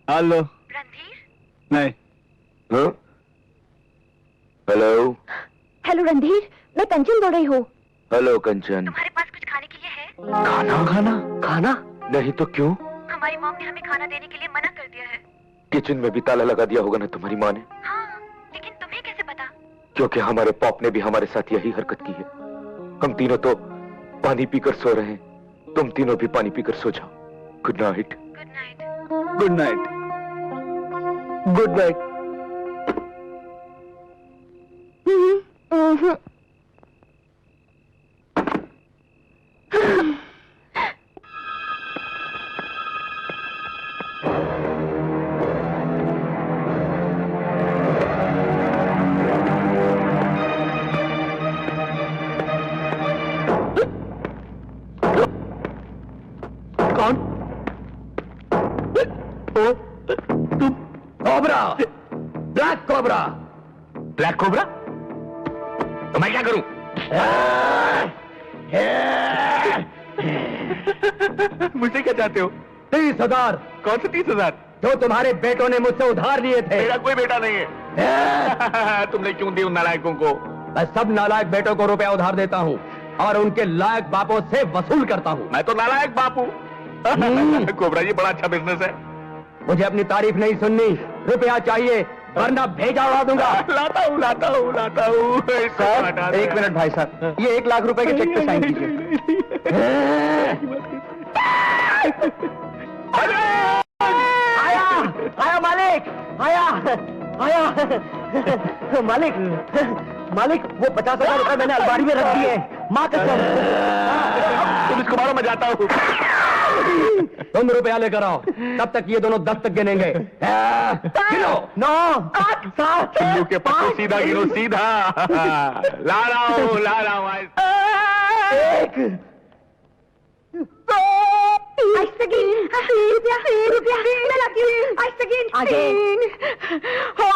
हेलो। रणधीर। नहीं। हेलो। हेलो रणधीर, मैं कंचन बोल रही हूँ। हेलो कंचन। तुम्हारे पास कुछ खाने के लिए है? खाना? खाना? नहीं तो क्यों? हमारी मॉम ने हमें खाना देने के लिए मना कर दिया है। किचन में भी ताला लगा दिया होगा ना तुम्हारी माँ ने। हाँ, लेकिन तुम्हें कैसे पता? क्योंकि हमारे पॉप ने भी हमारे साथ यही हरकत की है। हम तीनों तो पानी पीकर सो रहे हैं, तुम तीनों भी पानी पीकर सो जाओ। Good night. Good night. Good night. Good night. कौन? Cobra, black cobra. Black cobra? तो मैं क्या करूं? मुझसे क्या चाहते हो? 30,000। कौन से 30,000? जो तुम्हारे बेटों ने मुझसे उधार लिए थे। मेरा कोई बेटा नहीं है। तुमने क्यों दी उन नालायकों को? मैं सब नालायक बेटों को रुपया उधार देता हूँ और उनके लायक बापों से वसूल करता हूँ। मैं तो नालायक बापू। कोबरा जी बड़ा अच्छा बिजनेस है। मुझे अपनी तारीफ नहीं सुननी, रुपया चाहिए वरना भेजा उड़ा दूंगा। लाता हूँ लाता हूँ लाता हूँ। सर, 1 मिनट भाई साहब, ये 1 लाख रुपए के चेक पे साइन कीजिए। आया मालिक, आया मालिक, वो 50,000 रुपए मैंने अलमारी में रख दिए। माँ कसम। तुम इसको मारो, मैं जाता हूँ। तुम रुपया लेकर आओ, तब तक ये दोनों 10 तक गिनेंगे। गिनो। 9 8 7 चुल्लू के पत्ते सीधा गिनो, सीधा। ला रहा हूँ 1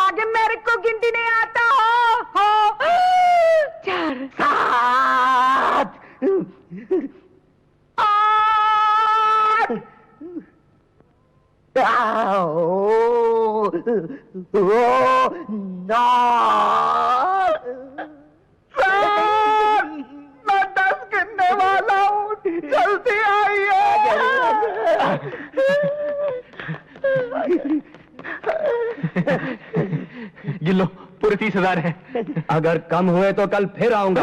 आगे मेरे को गिनती नहीं आता हो। 4 7 मैं 10 गिनने वाला हूँ, जल्दी आइए। गिन लो, पूरे 30,000 है। अगर कम हुए तो कल फिर आऊंगा।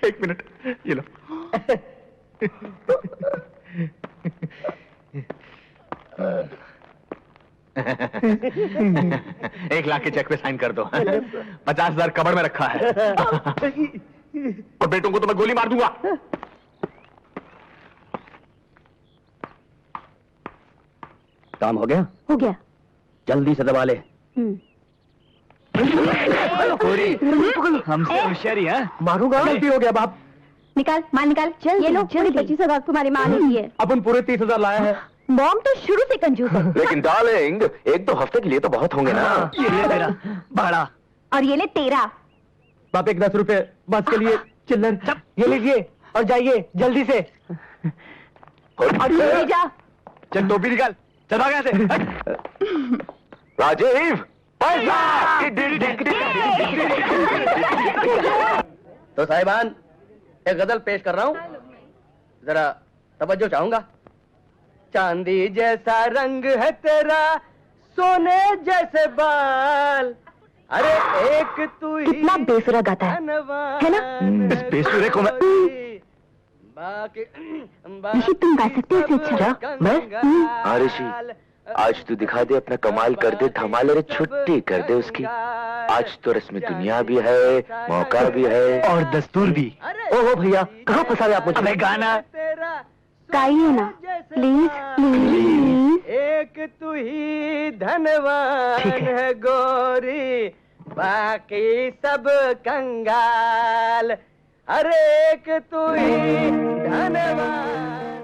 1 मिनट, ये लो। 1 लाख के चेक पे साइन कर दो। 50,000 कबड़ में रखा है। और बेटों को तो मैं गोली मार दूंगा। काम हो गया? हो गया। जल्दी से दबा ले। हमसे होशियारी है। मारूंगा। गलती हो गया बाप। निकाल, माल निकाल। ये लो, पूरे 25,000 तुम्हारी माँ ने दी है। अपन पूरे 30,000 लाया है। मॉम तो शुरू से कंजूस है। लेकिन डार्लिंग, 1-2 हफ्ते के लिए तो बहुत होंगे ना। ये ले तेरा भाड़ा। और ये ले तेरा। बाप, 10 रुपए बस के लिए चिल्लर। ये लीजिए और जाइए जल्दी से। ले जा। चल टोपी निकाल, चला गया से। राजीव, पैसा। तो साहिबान, एक गजल पेश कर रहा हूँ, जरा तवज्जो चाहूंगा। चांदी जैसा रंग है तेरा, सोने जैसे बाल, अरे एक तू ही कितना बेसुरा गाता है ना? इस बेसुरे को मैं ऋषि, तुम गा सकते हो इससे अच्छा? मैं? हाँ ऋषि, आज तू दिखा दे, अपना कमाल कर दे, धमाल। अरे छुट्टी कर दे उसकी। आज तो रस्म दुनिया भी है, मौका भी है और दस्तूर भी। ओहो भैया, कहाँ फंसा रहे आप मुझे? अबे गाना गाइए ना प्लीज प्लीज। एक तू ही धनवान है गोरी, बाकी सब कंगाल, अरे एक तू ही धनवान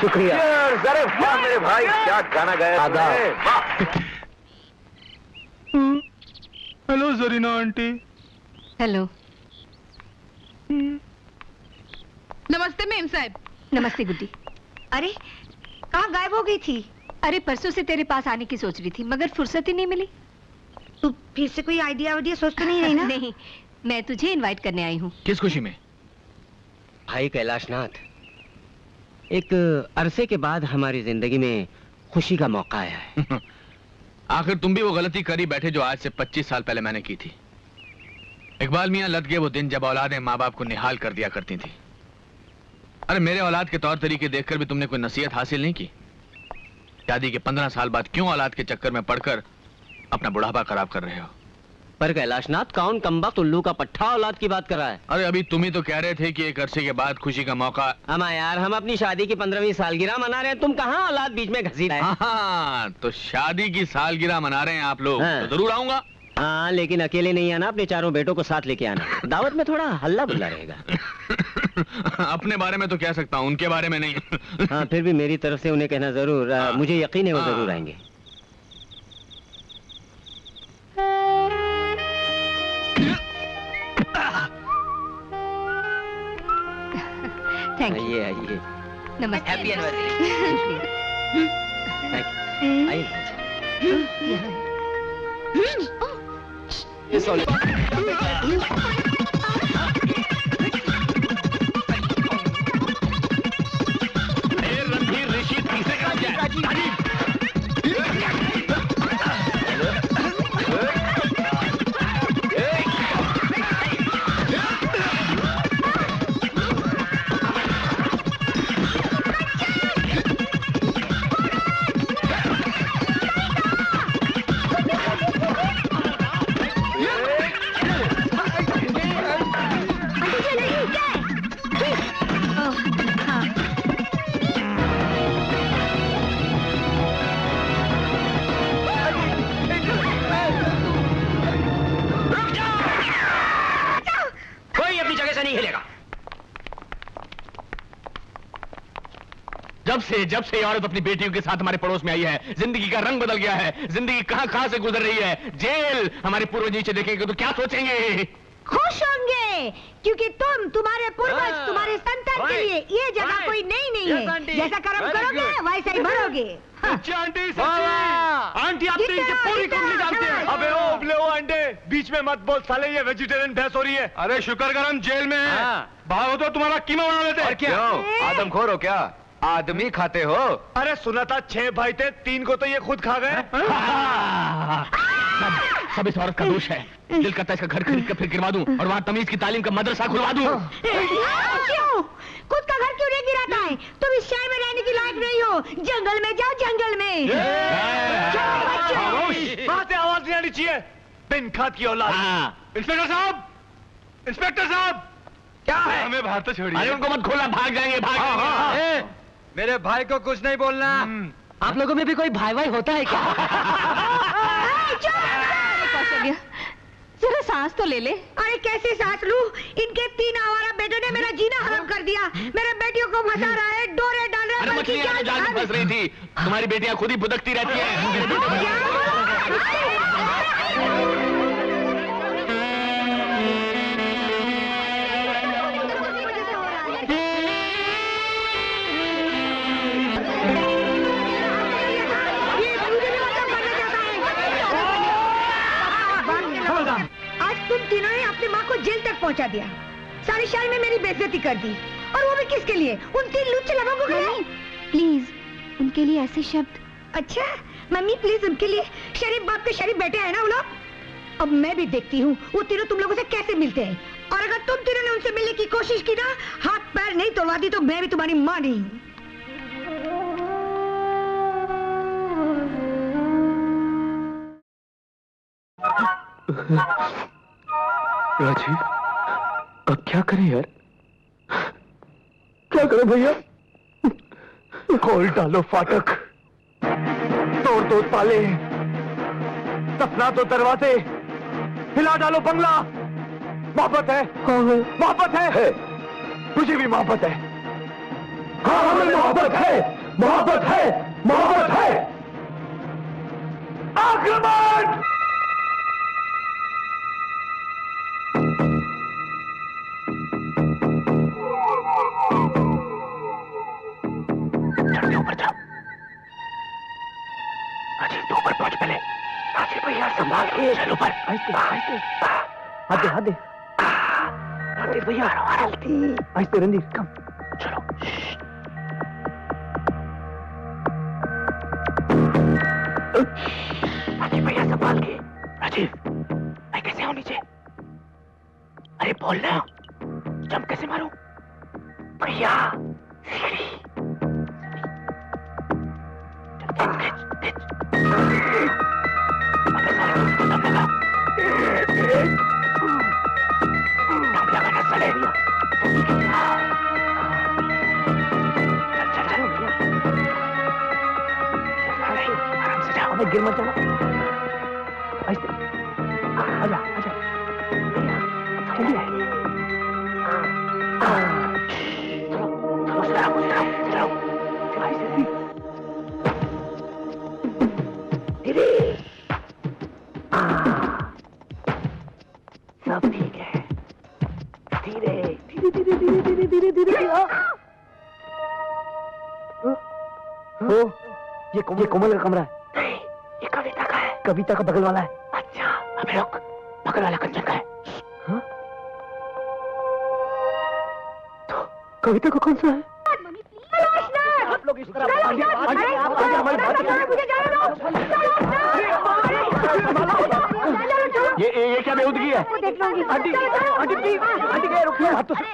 शुक्रिया। अरे वाह मेरे भाई, क्या गाना गाया तुमने। वाह। Hello Zarina aunty. हेलो। नमस्ते मेम साहब। नमस्ते गुड्डी। अरे कहाँ गायब हो गई थी? अरे परसों से तेरे पास आने की सोच रही थी, मगर फुर्सत ही नहीं मिली। तू फिर से कोई आइडिया वाइडिया सोच तो नहीं रही ना? नहीं, मैं तुझे इनवाइट करने आई हूँ। किस खुशी में? भाई कैलाशनाथ, एक अरसे के बाद हमारी जिंदगी में खुशी का मौका आया है। आखिर तुम भी वो गलती करी बैठे जो आज से 25 साल पहले मैंने की थी। इकबाल मियां लद गए वो दिन जब औलादें माँ बाप को निहाल कर दिया करती थी। अरे मेरे औलाद के तौर तरीके देखकर भी तुमने कोई नसीहत हासिल नहीं की। शादी के 15 साल बाद क्यों औलाद के चक्कर में पड़कर अपना बुढ़ापा खराब कर रहे हो? पर कैलाशनाथ, कौन कमबख्त उल्लू का पट्ठा औलाद की बात कर रहा है? अरे अभी तुम ही तो कह रहे थे कि एक अरसे के बाद खुशी का मौका। अमा यार, हम अपनी शादी की 15वीं सालगिरह मना रहे हैं, तुम कहाँ औलाद बीच में घसीट रहे? हाँ, तो शादी की सालगिरह मना रहे हैं आप लोग। हाँ। तो जरूर आऊंगा। हाँ, लेकिन अकेले नहीं आना, अपने चारों बेटों को साथ लेके आना। दावत में थोड़ा हल्ला बुल्ला रहेगा। अपने बारे में तो कह सकता हूँ, उनके बारे में नहीं। हाँ, फिर भी मेरी तरफ से उन्हें कहना जरूर। मुझे यकीन है वो जरूर आएंगे। Thank you. आइए आइए। नमस्ते। Happy anniversary. रणधीर ऋषि तीसरे क्रम के हैं। जब से ये औरत अपनी बेटियों के साथ हमारे पड़ोस में आई है, जिंदगी का रंग बदल गया है। जिंदगी कहां से गुजर रही है। जेल। हमारे पूर्वज नीचे देखेंगे तो क्या सोचेंगे? खुश होंगे, क्योंकि तुम्हारे पूर्वज, तुम्हारे संतान के लिए ये जगह कोई नहीं है। जैसा कर्म करोगे वैसा ही भरोगे। आंटी आप तो इनकी पूरी कंपनी जानते हैं। अबे ओ उबले ओ अंडे, बीच में मत बोल साले, ये वेजिटेरियन बहस हो रही है। अरे शुक्र कर हम जेल में हैं। भागो तो तुम्हारा कीमा बना लेते। और क्या आदमखोर हो क्या? आदमी खाते हो? अरे सुना था 6 भाई थे, 3 को तो ये खुद खा गए। सब इस औरत का दोष है। दिल करता है इसका घर खरीद कर फिर गिरवा दूं और वहाँ तमीज की तालीम का मदरसा खुलवा दूं। क्यों? खुद का घर क्यों नहीं गिराता है? तुम इस शहर में रहने की लायक नहीं हो। जंगल में जाओ, जंगल में। वहाँ से आवाज नहीं आनी चाहिए। बिन खाद की औलाद। इंस्पेक्टर साहब, इंस्पेक्टर साहब, क्या है? हमें बाहर तो छोड़िए। अरे उनको मत खोलना, भाग जाएंगे, भाग। मेरे भाई को कुछ नहीं बोलना। आप लोगों में भी कोई भाई भाई होता है क्या? कौशल्या, जरा सांस तो ले ले। अरे कैसे सांस लूं? इनके 3 आवारा बेटों ने मेरा जीना हराम कर दिया। मेरे बेटियों को फंसा रहा है, डोरे डाल रहा है। अरे मछलियां तो जाल में फंस रही थी। तुम्हारी बेटियां खुद ही भुदकती रहती हैं। तुम तीनों ने अपनी माँ को जेल तक पहुँचा दिया, सारे शहर में मेरी बेइज्जती कर दी, और वो भी किसके लिए? उन 3 लुच्चे लोगों के लिए। प्लीज उनके लिए ऐसे शब्द। अच्छा मम्मी प्लीज, उनके लिए शरीफ बाप के शरीफ बेटे हैं ना वो लोग। अब मैं भी देखती हूँ वो तीनों तुम लोगों से कैसे मिलते हैं, और अगर तुम तीनों ने उनसे मिलने की कोशिश की ना, हाथ पैर नहीं तोड़वा दी तो मैं भी तुम्हारी माँ नहीं हूँ। राजीव, अब क्या करें यार? क्या करें भैया? खोल डालो फाटक, तोड़ दो ताले, दफना दो दरवाजे, हिला डालो बंगला। मोहब्बत है, मोहब्बत है, मुझे भी मोहब्बत है। हाँ हमें मोहब्बत है, मोहब्बत है, मोहब्बत है। आक्रमण! ऊपर जाओ। राजीव तू ऊपर पहुंच पहले। राजीव भैया संभाल के चल ऊपर। हाथ दे, हाथ दे। रणधीर भैया आहिस्ते, रणधीर कम चलो। राजीव भैया संभाल के। राजीव मैं कैसे आऊं नीचे? अरे बोल ना, जंप कैसे मारूं? भैया सीढ़ी। गिर मत जाना। आहिस्ते, आजा आजा, जल्दी है। ये कोमल का कमरा है। नहीं, ये कविता का है। कविता का बगल वाला है। अच्छा, अबे रुक, बगल वाला कंचन का है। हाँ? तो कविता को कौन सा है? आप लोग इस तरह ये क्या बेहूदगी है? आंटी प्लीज, रुकिए।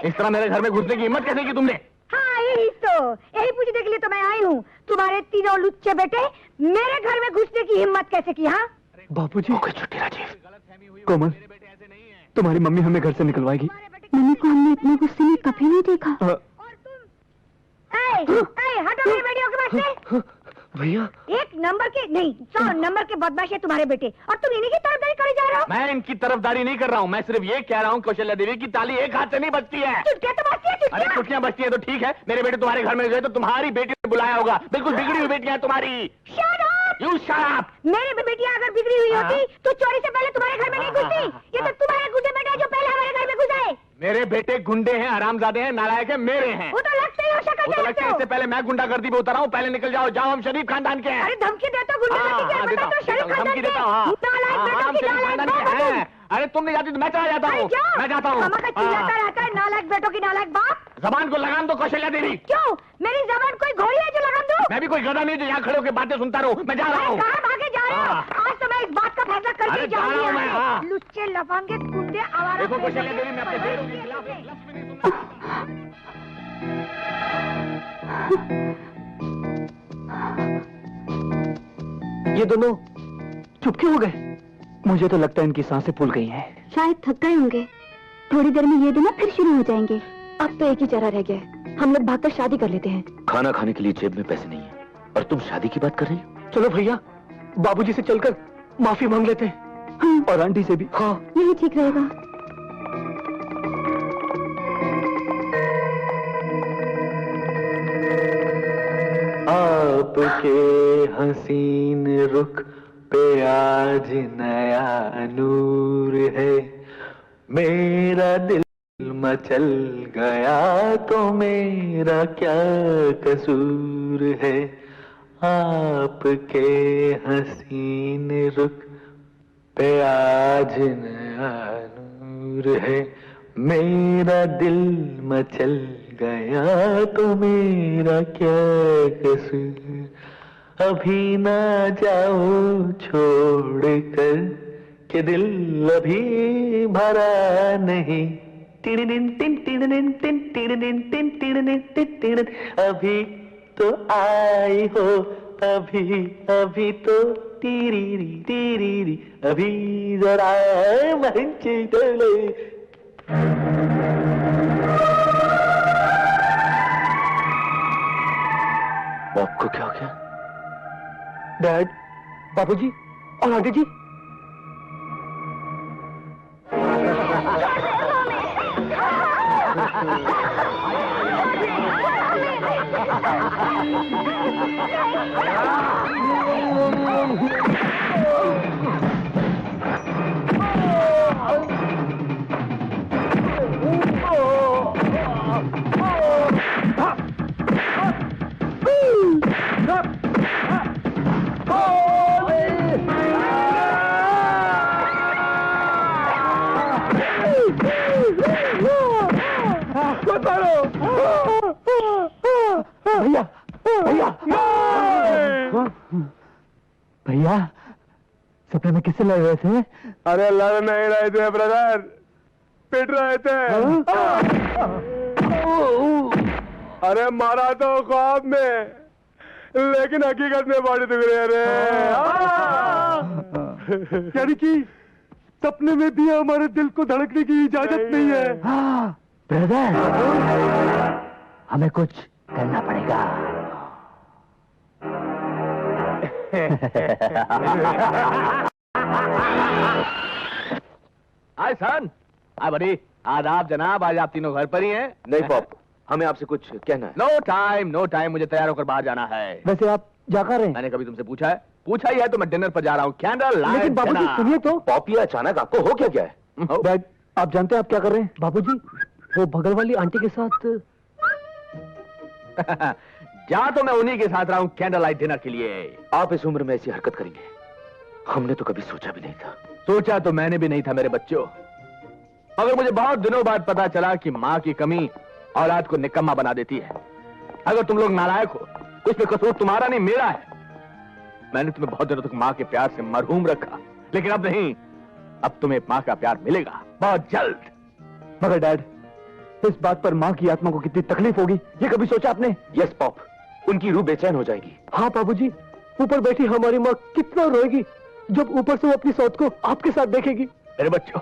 इस तरह मेरे घर में घुसने की हिम्मत कैसे की तुमने? हाँ, यही पूछने के लिए तो मैं आई हूँ। तुम्हारे तीनों लुच्चे बेटे मेरे घर में घुसने की हिम्मत कैसे की? हाँ बापूजी, छुट्टी राजीव। कोमल, तुम्हारी मम्मी हमें घर से निकलवाएगी। मम्मी को हमने इतने गुस्से में कभी नहीं देखा। हटो मेरे बेटियों के पास से। भैया, 1 नंबर के नहीं 100 नंबर के बदमाश है तुम्हारे बेटे, और तुम इन्हीं की तरफदारी करे जा रहे हो। मैं इनकी तरफदारी नहीं कर रहा हूँ, मैं सिर्फ ये कह रहा हूँ कौशल्या देवी की ताली एक हाथ से नहीं बजती है। चुटकियां तो बजती है, अरे चुटकियां बजती है तो ठीक है, मेरे बेटे तुम्हारे घर में गए तो तुम्हारी बेटी ने बुलाया होगा। बिल्कुल बिगड़ी हुई बेटियां तुम्हारी। Shut up! You shut up! मेरी बेटियां अगर बिगड़ी हुई होती तो चोरी से पहले तुम्हारे घर में नहीं घुसती। ये तो तुम्हारे गुंडे बेटे जो पहले हमारे घर में घुसे। मेरे बेटे गुंडे हैं, हरामजादे हैं, नालायक हैं, मेरे हैं। वो तो लगते ही हो, शक्ल वो तो लगता है इससे पहले मैं गुंडागर्दी पे उतर रहा हूँ। पहले निकल जाओ, जाओ, हम शरीफ खानदान के हैं। अरे धमकी देता हूँ, धमकी देता हूँ। हम शरीफ खानदान के हैं। अरे तुम नहीं जाती तो मैं चला जाता हूँ। मैं जाता हूँ। चिल्लाता रहता है नालायक बेटों की नालायक बाप। जबान को लगाम दो कौशल्या देवी। क्यों? मेरी जबान कोई घोड़ी है जो लगाम दो? मैं भी कोई गधा नहीं जो यहाँ खड़े होकर बातें सुनता रहूँ। मैं जा रहा हूँ। कहाँ भागे जा रहे हो? आज तो मैं इस बात का फैसला करके जा रहा हूँ मैं। लुच्चे लफंगे गुंडे आवारा। देखो कौशल्या देवी, मैं अपने बेटों के खिलाफ एक लफ्ज़ भी नहीं सुनता। ये दोनों चुप क्यों हो गए? मुझे तो लगता है इनकी सांसें फूल गई हैं। शायद थक गए होंगे। थोड़ी देर में ये दोनों फिर शुरू हो जाएंगे। अब तो एक ही चारा रह गया है, हम लोग भागकर शादी कर लेते हैं। खाना खाने के लिए जेब में पैसे नहीं है और तुम शादी की बात कर रही हो? चलो भैया, बाबूजी से चलकर माफी मांग लेते हैं। हाँ। और आंटी से भी। हाँ, यही ठीक रहेगा। आपके हसीन रुख पे आज नया नूर है, मेरा दिल मचल गया तो मेरा क्या कसूर है। आपके हसीन रुख पे आज नया नूर है, मेरा दिल मचल गया तो मेरा क्या कसूर। अभी ना जाओ छोड़ कर के दिल अभी भरा नहीं। टिड़िन टिन टिड़िन टिन टिड़िन टिन टिड़िन टिन। अभी तो आई हो अभी, अभी तो टीरी अभी जरा मंच डोले। आपको क्या हो गया? डैड, बाबूजी और आंटी जी। भैया, भैया, भैया, सपने में किससे लड़ रहे थे? अरे लड़ नहीं रहे थे ब्रदर, पिट रहे थे। अरे मारा तो ख्वाब में, लेकिन हकीकत में बॉडी दुख रही है रे। यानी कि सपने में भी हमारे दिल को धड़कने की इजाजत नहीं है। ब्रदर, हमें कुछ करना पड़ेगा। हाय सन, हाय बड़ी, आदाब जनाब, आज आप तीनों घर पर ही हैं? नहीं पॉप, हमें आपसे कुछ कहना है। नो टाइम, मुझे तैयार होकर बाहर जाना है। वैसे आप जा कर रहे हैं? मैंने कभी तुमसे पूछा है? पूछा ही है तो मैं डिनर पर जा रहा हूँ। Candle light. लेकिन बाबूजी सुनिए तो। पॉप, ये अचानक आपको हो क्या है? डैड, आप जानते हैं आप क्या कर रहे हैं? बाबूजी, वो बगल वाली आंटी के साथ जा तो मैं उन्हीं के साथ रहा हूं कैंडल लाइट डिनर के लिए। आप इस उम्र में ऐसी हरकत करेंगे, हमने तो कभी सोचा भी नहीं था। सोचा तो मैंने भी नहीं था मेरे बच्चों, मगर मुझे बहुत दिनों बाद पता चला कि मां की कमी औलाद को निकम्मा बना देती है। अगर तुम लोग नालायक हो तो इसमें कसूर तुम्हारा नहीं मेरा है। मैंने तुम्हें बहुत दिनों तक मां के प्यार से मरहूम रखा, लेकिन अब नहीं, अब तुम्हें मां का प्यार मिलेगा बहुत जल्द। मगर डैड, इस बात पर माँ की आत्मा को कितनी तकलीफ होगी, ये कभी सोचा आपने? यस पॉप, उनकी रूह बेचैन हो जाएगी। हाँ बाबूजी, ऊपर बैठी हमारी माँ कितना रोएगी जब ऊपर से वो अपनी सौत को आपके साथ देखेगी। मेरे बच्चों,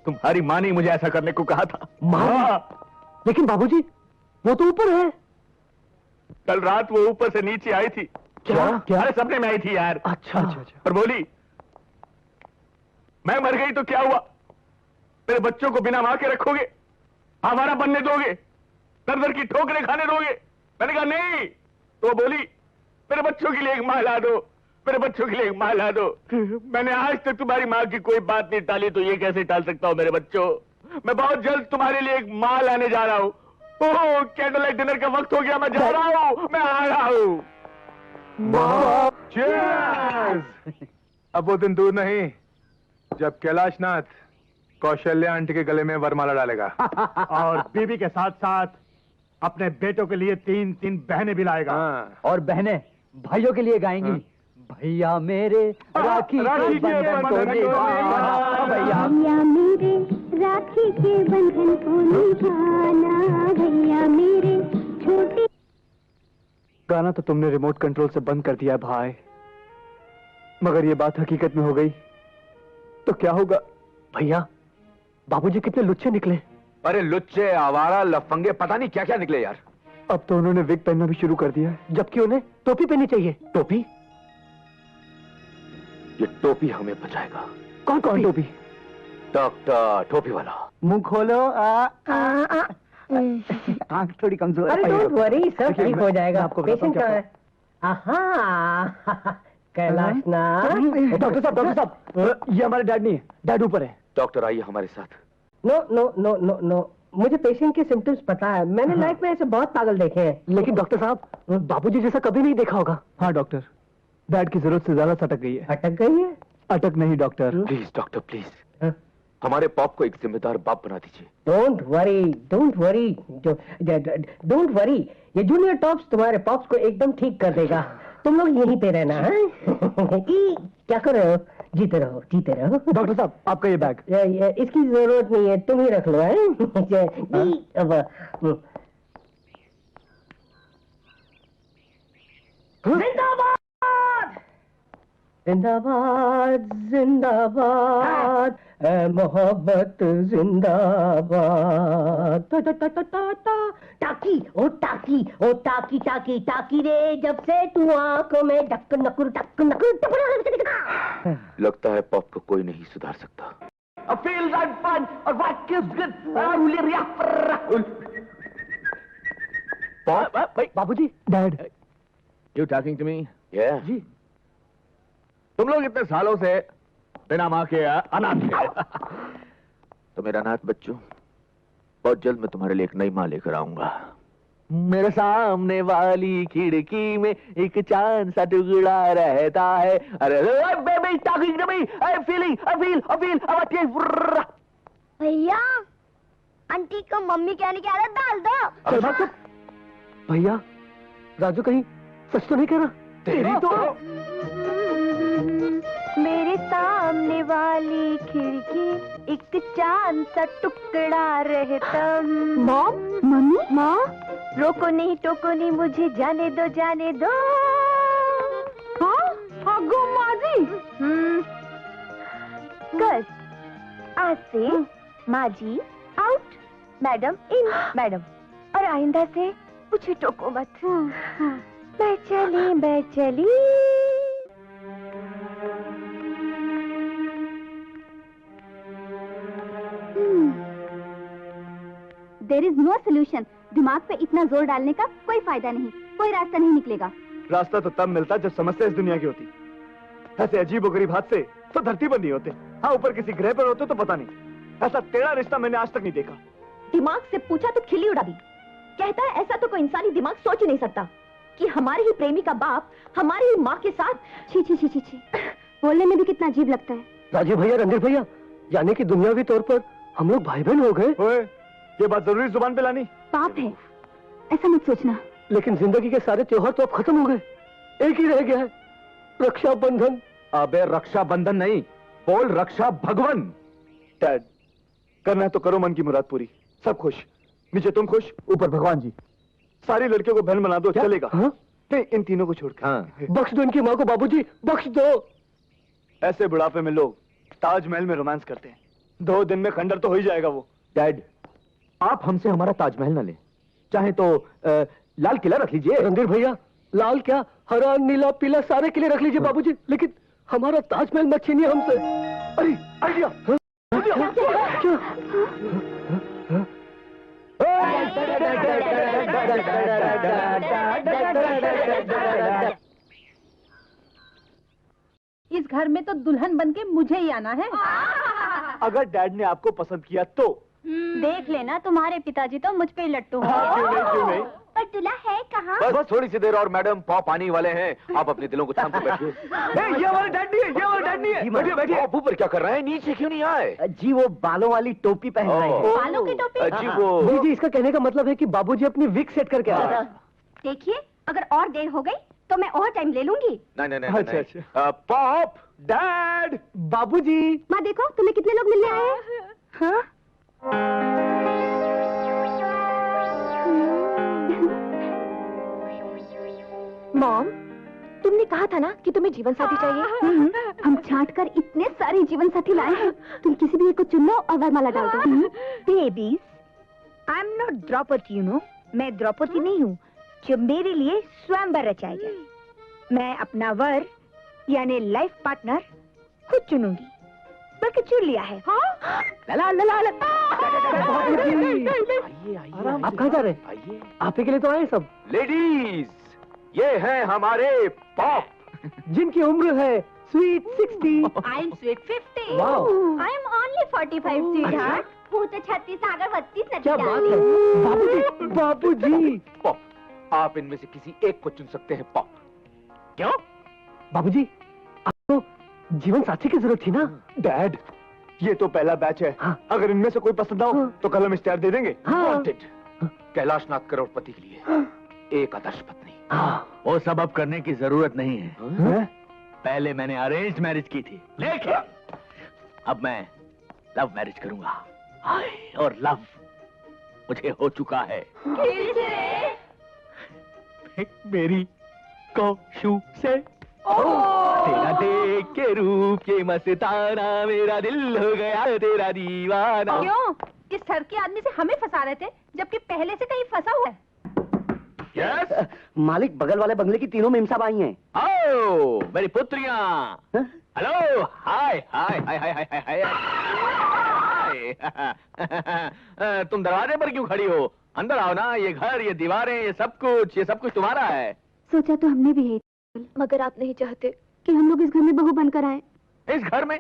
तुम्हारी मां ने मुझे ऐसा करने को कहा था। माँ? लेकिन बाबूजी, वो तो ऊपर है। कल रात वो ऊपर से नीचे आई थी। क्या? अरे सपने में आई थी यार। अच्छा। और बोली, मैं मर गई तो क्या हुआ, मेरे बच्चों को बिना मां के रखोगे, आवारा बनने दोगे, दर दर की ठोकरें खाने दोगे? मैंने कहा नहीं। तो बोली, मेरे बच्चों के लिए एक मां ला दो, मेरे बच्चों के लिए एक मां ला दो। मैंने आज तक तुम्हारी मां की कोई बात नहीं टाली, तो ये कैसे टाल सकता हूं मेरे बच्चों? मैं बहुत जल्द तुम्हारे लिए एक मां लाने जा रहा हूं। ओह, कैंडल लाइट डिनर का वक्त हो गया, मैं जा रहा हूं, मैं आ रहा हूं। Cheers! अब वो दिन दूर नहीं जब कैलाशनाथ कौशल्या आंटी के गले में वरमाला डालेगा। और बीबी के साथ साथ अपने बेटों के लिए 3-3 बहनें भी लाएगा। और बहनें भाइयों के लिए गाएंगी। भैया मेरे राखी के बंधन को निभाना, भैया मेरे राखी के बंधन को निभाना, भैया मेरे छोटे। गाना तो तुमने रिमोट कंट्रोल से बंद कर दिया भाई, मगर ये बात हकीकत में हो गई तो क्या होगा? भैया, बाबूजी कितने लुच्चे निकले। अरे लुच्चे, आवारा, लफंगे, पता नहीं क्या क्या निकले यार। अब तो उन्होंने विग पहनना भी शुरू कर दिया है, जबकि उन्हें टोपी पहननी चाहिए। टोपी? ये टोपी हमें बचाएगा। कौन कौन टोपी? डॉक्टर टोपी वाला। मुंह खोलो। आंख थोड़ी कमजोर अरे डोंट वरी, सब ठीक हो जाएगा। आपको पेशेंट कहाँ है? आहा, कैलाशनाथ। डॉक्टर साहब, ये हमारे डैड नहीं है, डैड ऊपर है। डॉक्टर आइए हमारे साथ। No no no no no, मुझे पेशेंट के सिम्टम्स पता है। मैंने लाइफ में ऐसे बहुत पागल देखे हैं। लेकिन डॉक्टर साहब, बाबूजी जैसा कभी नहीं देखा होगा। हाँ डॉक्टर, डैड की जरूरत से ज्यादा सटक गई है। अटक गई है? अटक नहीं डॉक्टर। प्लीज डॉक्टर प्लीज, हमारे पॉप को एक जिम्मेदार बाप बना दीजिए। Don't worry, don't worry, don't worry. ये जूनियर टॉप्स तुम्हारे पॉप्स को एकदम ठीक कर देगा। तुम लोग यहीं पे रहना है। क्या कर रहे हो? जीते रहो, जीते रहो। डॉक्टर साहब, आपका ये बैग। इसकी जरूरत नहीं है, तुम ही रख लो। जिंदाबाद, जिंदाबाद, जिंदाबाद, मोहब्बत जिंदाबाद। टाकी, ओ टाकी, ओ टाकी, टाकी, टाकी रे, जब से तू आंखों में ढक नकुर ढक नकुर। लगता है पॉप को कोई नहीं सुधार सकता। बाबूजी, dad. You talking to me? Yeah. जी। तुम लोग इतने सालों से बिना माँ के अनाथ थे। तो मेरा अनाथ बच्चों, बहुत जल्द मैं तुम्हारे लिए एक नई माँ लेकर आऊंगा। मेरे सामने वाली खिड़की में एक चांद सा टुकड़ा रहता है। अरे baby talking to me, I feel भैया, आंटी को मम्मी कहने की आदत डाल दो। चल भाग चुप। भैया, राजू कहीं सच तो नहीं कह रहा? तेरी तो मेरे सामने वाली खिड़की एक चांद सा टुकड़ा रहता। मॉम, मम्मी, माँ, रोको नहीं टोको नहीं, मुझे जाने दो, जाने दो। हाँ, अगो माजी। गर्ल्स, आज से माजी आउट, मैडम इन, मैडम। और आइंदा से मुझे टोको मत। मैं चली, मैं चली। There is no solution. दिमाग पे इतना जोर डालने का कोई फायदा नहीं, कोई रास्ता नहीं निकलेगा। रास्ता तो तब मिलता जब समस्या इस दुनिया की होती। ऐसे अजीब और गरीब हाथ से तो धरती पर नहीं होते। हाँ, ऊपर किसी ग्रह पर होते तो पता नहीं। ऐसा टेढ़ा रिश्ता मैंने आज तक नहीं देखा। दिमाग से पूछा तो खिल्ली उड़ा दी। कहता है ऐसा तो कोई इंसानी दिमाग सोच ही नहीं सकता कि हमारे ही प्रेमी का बाप हमारी ही माँ के साथ। छी छी छी छी छी, बोलने में भी कितना अजीब लगता है। राजीव भैया, रणधीर भैया, यानी कि दुनियावी तौर पर हम लोग भाई बहन हो गए। ओए, ये बात जरूरी जुबान पे लानी? पाप है, ऐसा मत सोचना। लेकिन जिंदगी के सारे त्योहार तो अब खत्म हो गए, एक ही रह गया है, रक्षाबंधन। अबे रक्षाबंधन नहीं, बोल रक्षा भगवन। डैड, करना है तो करो मन की मुराद पूरी, सब खुश, नीचे तुम खुश, ऊपर भगवान जी। सारी लड़कियों को बहन बना दो, चलेगा? हाँ? नहीं, इन तीनों को छोड़कर। हाँ। बख्श दो इनकी माँ को बाबूजी, बख्श दो। ऐसे बुढ़ापे में लोग ताजमहल में रोमांस करते हैं, 2 दिन में खंडर तो हो ही जाएगा वो। डैड, आप हमसे हमारा ताजमहल ना ले, चाहे तो लाल किला रख लीजिए। रणधीर भैया, लाल क्या, हरा नीला पीला सारे किले रख लीजिए बाबूजी, लेकिन हमारा ताजमहल मत छीनिए हमसे। अरे आइडिया, इस घर में तो दुल्हन बनके मुझे ही आना है। अगर डैड ने आपको पसंद किया तो देख लेना, तुम्हारे पिताजी तो मुझ पे ही लट्टू हैं। क्यों नहीं? पर दूल्हा है कहाँ? बस थोड़ी सी देर और मैडम, पॉप आने वाले हैं, आप अपने दिलों को थाम के बैठिए। ये हमारे डैड नहीं है, ये हमारे डैड नहीं है। बैठिए बैठिए। आप ऊपर क्या कर रहे हैं, नीचे क्यों नहीं आए? जी वो बालों वाली टोपी पहन रहे हैं। बालों की टोपी? जी वो जी, इसका कहने का मतलब है कि बाबूजी अपनी विग सेट करके आ रहे हैं। देखिए, अगर और देर हो गई तो मैं और टाइम ले लूंगी। नहीं। अच्छा। पॉप, डैड, बाबूजी, माँ देखो, तुम्हें कितने लोग मिलने आए हैं? हाँ? मॉम, तुमने कहा था ना कि तुम्हें जीवन साथी चाहिए। हम छांट कर इतने सारे जीवन साथी लाए हैं, तुम किसी भी एक को चुन लो और वरमाला डाल दो। Babies, I am not Draupadi, you know. मैं द्रौपदी नहीं हूँ जो मेरे लिए स्वयंवर रचाया जाए। मैं अपना वर यानी लाइफ पार्टनर खुद चुनूंगी, बल्कि चुन लिया है। लला लला लला। आप कहाँ जा रहे हैं? आइए। आप ही के लिए तो आए सब। लेडीज, ये हैं हमारे पॉप, जिनकी उम्र है sweet 60। I am sweet 50। Wow. I am only 45 sweetheart. वो तो 36 अगर 32 क्या बात है बाबूजी, बाबूजी। पॉप, आप इनमें से किसी एक को चुन सकते हैं पॉप। क्यों? बाबूजी, आपको जीवन साथी की जरूरत थी ना? डैड, ये तो पहला बैच है। हाँ। अगर इनमें से कोई पसंद ना हो तो कल हम इश्तेहार दे देंगे। हाँ। Wanted, कैलाशनाथ करोड़पति के लिए एक आदर्श पत्नी। वो सब अब करने की जरूरत नहीं है। पहले मैंने अरेंज मैरिज की थी, लेकिन अब मैं लव मैरिज करूंगा। हाय, और लव मुझे हो चुका है। मेरी कौशु से तेरा देख के रूप के मस्ताना, मेरा दिल हो गया तेरा दीवाना। क्यों? इस सर के आदमी से हमें फंसा रहे थे, जबकि पहले से कहीं फंसा हुआ है। यस, मालिक, बगल वाले बंगले की तीनों मेम साहब आई हैं। आओ मेरी पुत्रियां। हेलो, हाय हाय हाय हाय हाय हाय हाय। तुम दरवाजे पर क्यों खड़ी हो? अंदर आओ ना, ये घर, ये दीवारें, ये सब कुछ तुम्हारा है। सोचा तो हमने भी है, मगर आप नहीं चाहते कि हम लोग इस घर में बहू बनकर आए। इस घर में?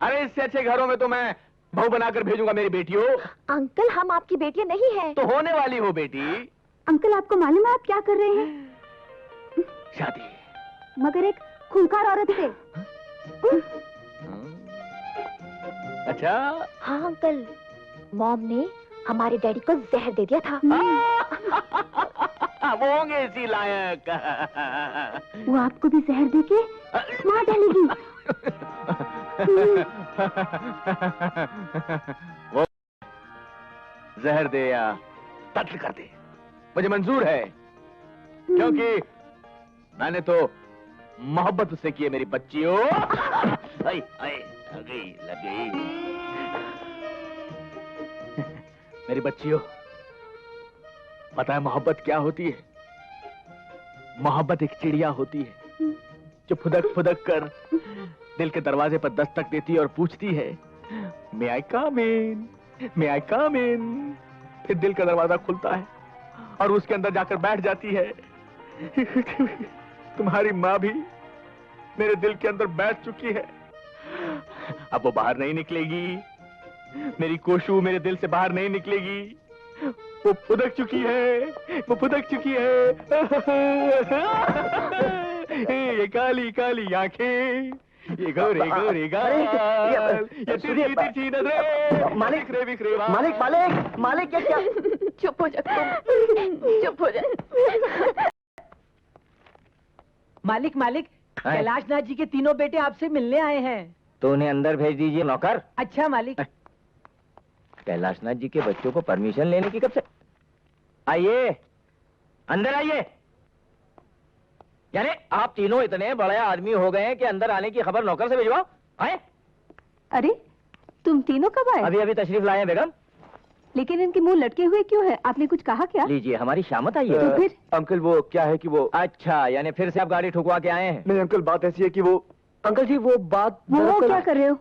अरे इससे अच्छे घरों में तो मैं बहू बनाकर भेजूंगा मेरी बेटियों। अंकल, हम आपकी बेटियां नहीं हैं। तो होने वाली हो बेटी। अंकल, आपको मालूम है आप क्या कर रहे हैं? शादी, मगर एक खूंखार औरत से। अच्छा। हाँ अंकल, मॉम ने हमारे डैडी को जहर दे दिया था। वो होंगे इसी लायक। वो आपको भी जहर देके मार डालेगी। वो जहर दे या कत्ल कर दे, मुझे मंजूर है, क्योंकि मैंने तो मोहब्बत उससे की है मेरी बच्चियों। लग गई। मेरी बच्चियों, पता है मोहब्बत क्या होती है? मोहब्बत एक चिड़िया होती है जो फुदक फुदक कर दिल के दरवाजे पर दस्तक देती है और पूछती है, मे आई कम इन, मे आई कम इन। फिर दिल का दरवाजा खुलता है और उसके अंदर जाकर बैठ जाती है। तुम्हारी माँ भी मेरे दिल के अंदर बैठ चुकी है, अब वो बाहर नहीं निकलेगी। मेरी कोशु मेरे दिल से बाहर नहीं निकलेगी। वो फुदक चुकी है, वो फुदक चुकी है। ये काली काली आंखें, ये गोरे गोरे गाल, ये तिरछी तिरछी नजरें, मालिक बिखरे बिखरे बाल। मालिक मालिक मालिक क्या क्या चुप हो जा तुम, चुप हो जा। मालिक मालिक, कैलाशनाथ जी के तीनों बेटे आपसे मिलने आए हैं। तो उन्हें अंदर भेज दीजिए नौकर। अच्छा मालिक। कैलाशनाथ जी के बच्चों को परमिशन लेने की कब से? आइए, अंदर आइए। यानी आप तीनों इतने बड़े आदमी हो गए हैं कि अंदर आने की खबर नौकर से भिजवाओ। आए? अरे तुम तीनों कब आए? अभी अभी तशरीफ लाए हैं बेगम। लेकिन इनके मुंह लटके हुए क्यों है? आपने कुछ कहा क्या? लीजिए, हमारी शामत आई है। तो फिर? अंकल वो क्या है कि वो, अच्छा, यानी फिर से आप गाड़ी ठुकवा के आए हैं? नहीं अंकल, बात ऐसी है कि वो, अंकल जी वो बात वो क्या कर रहे हो?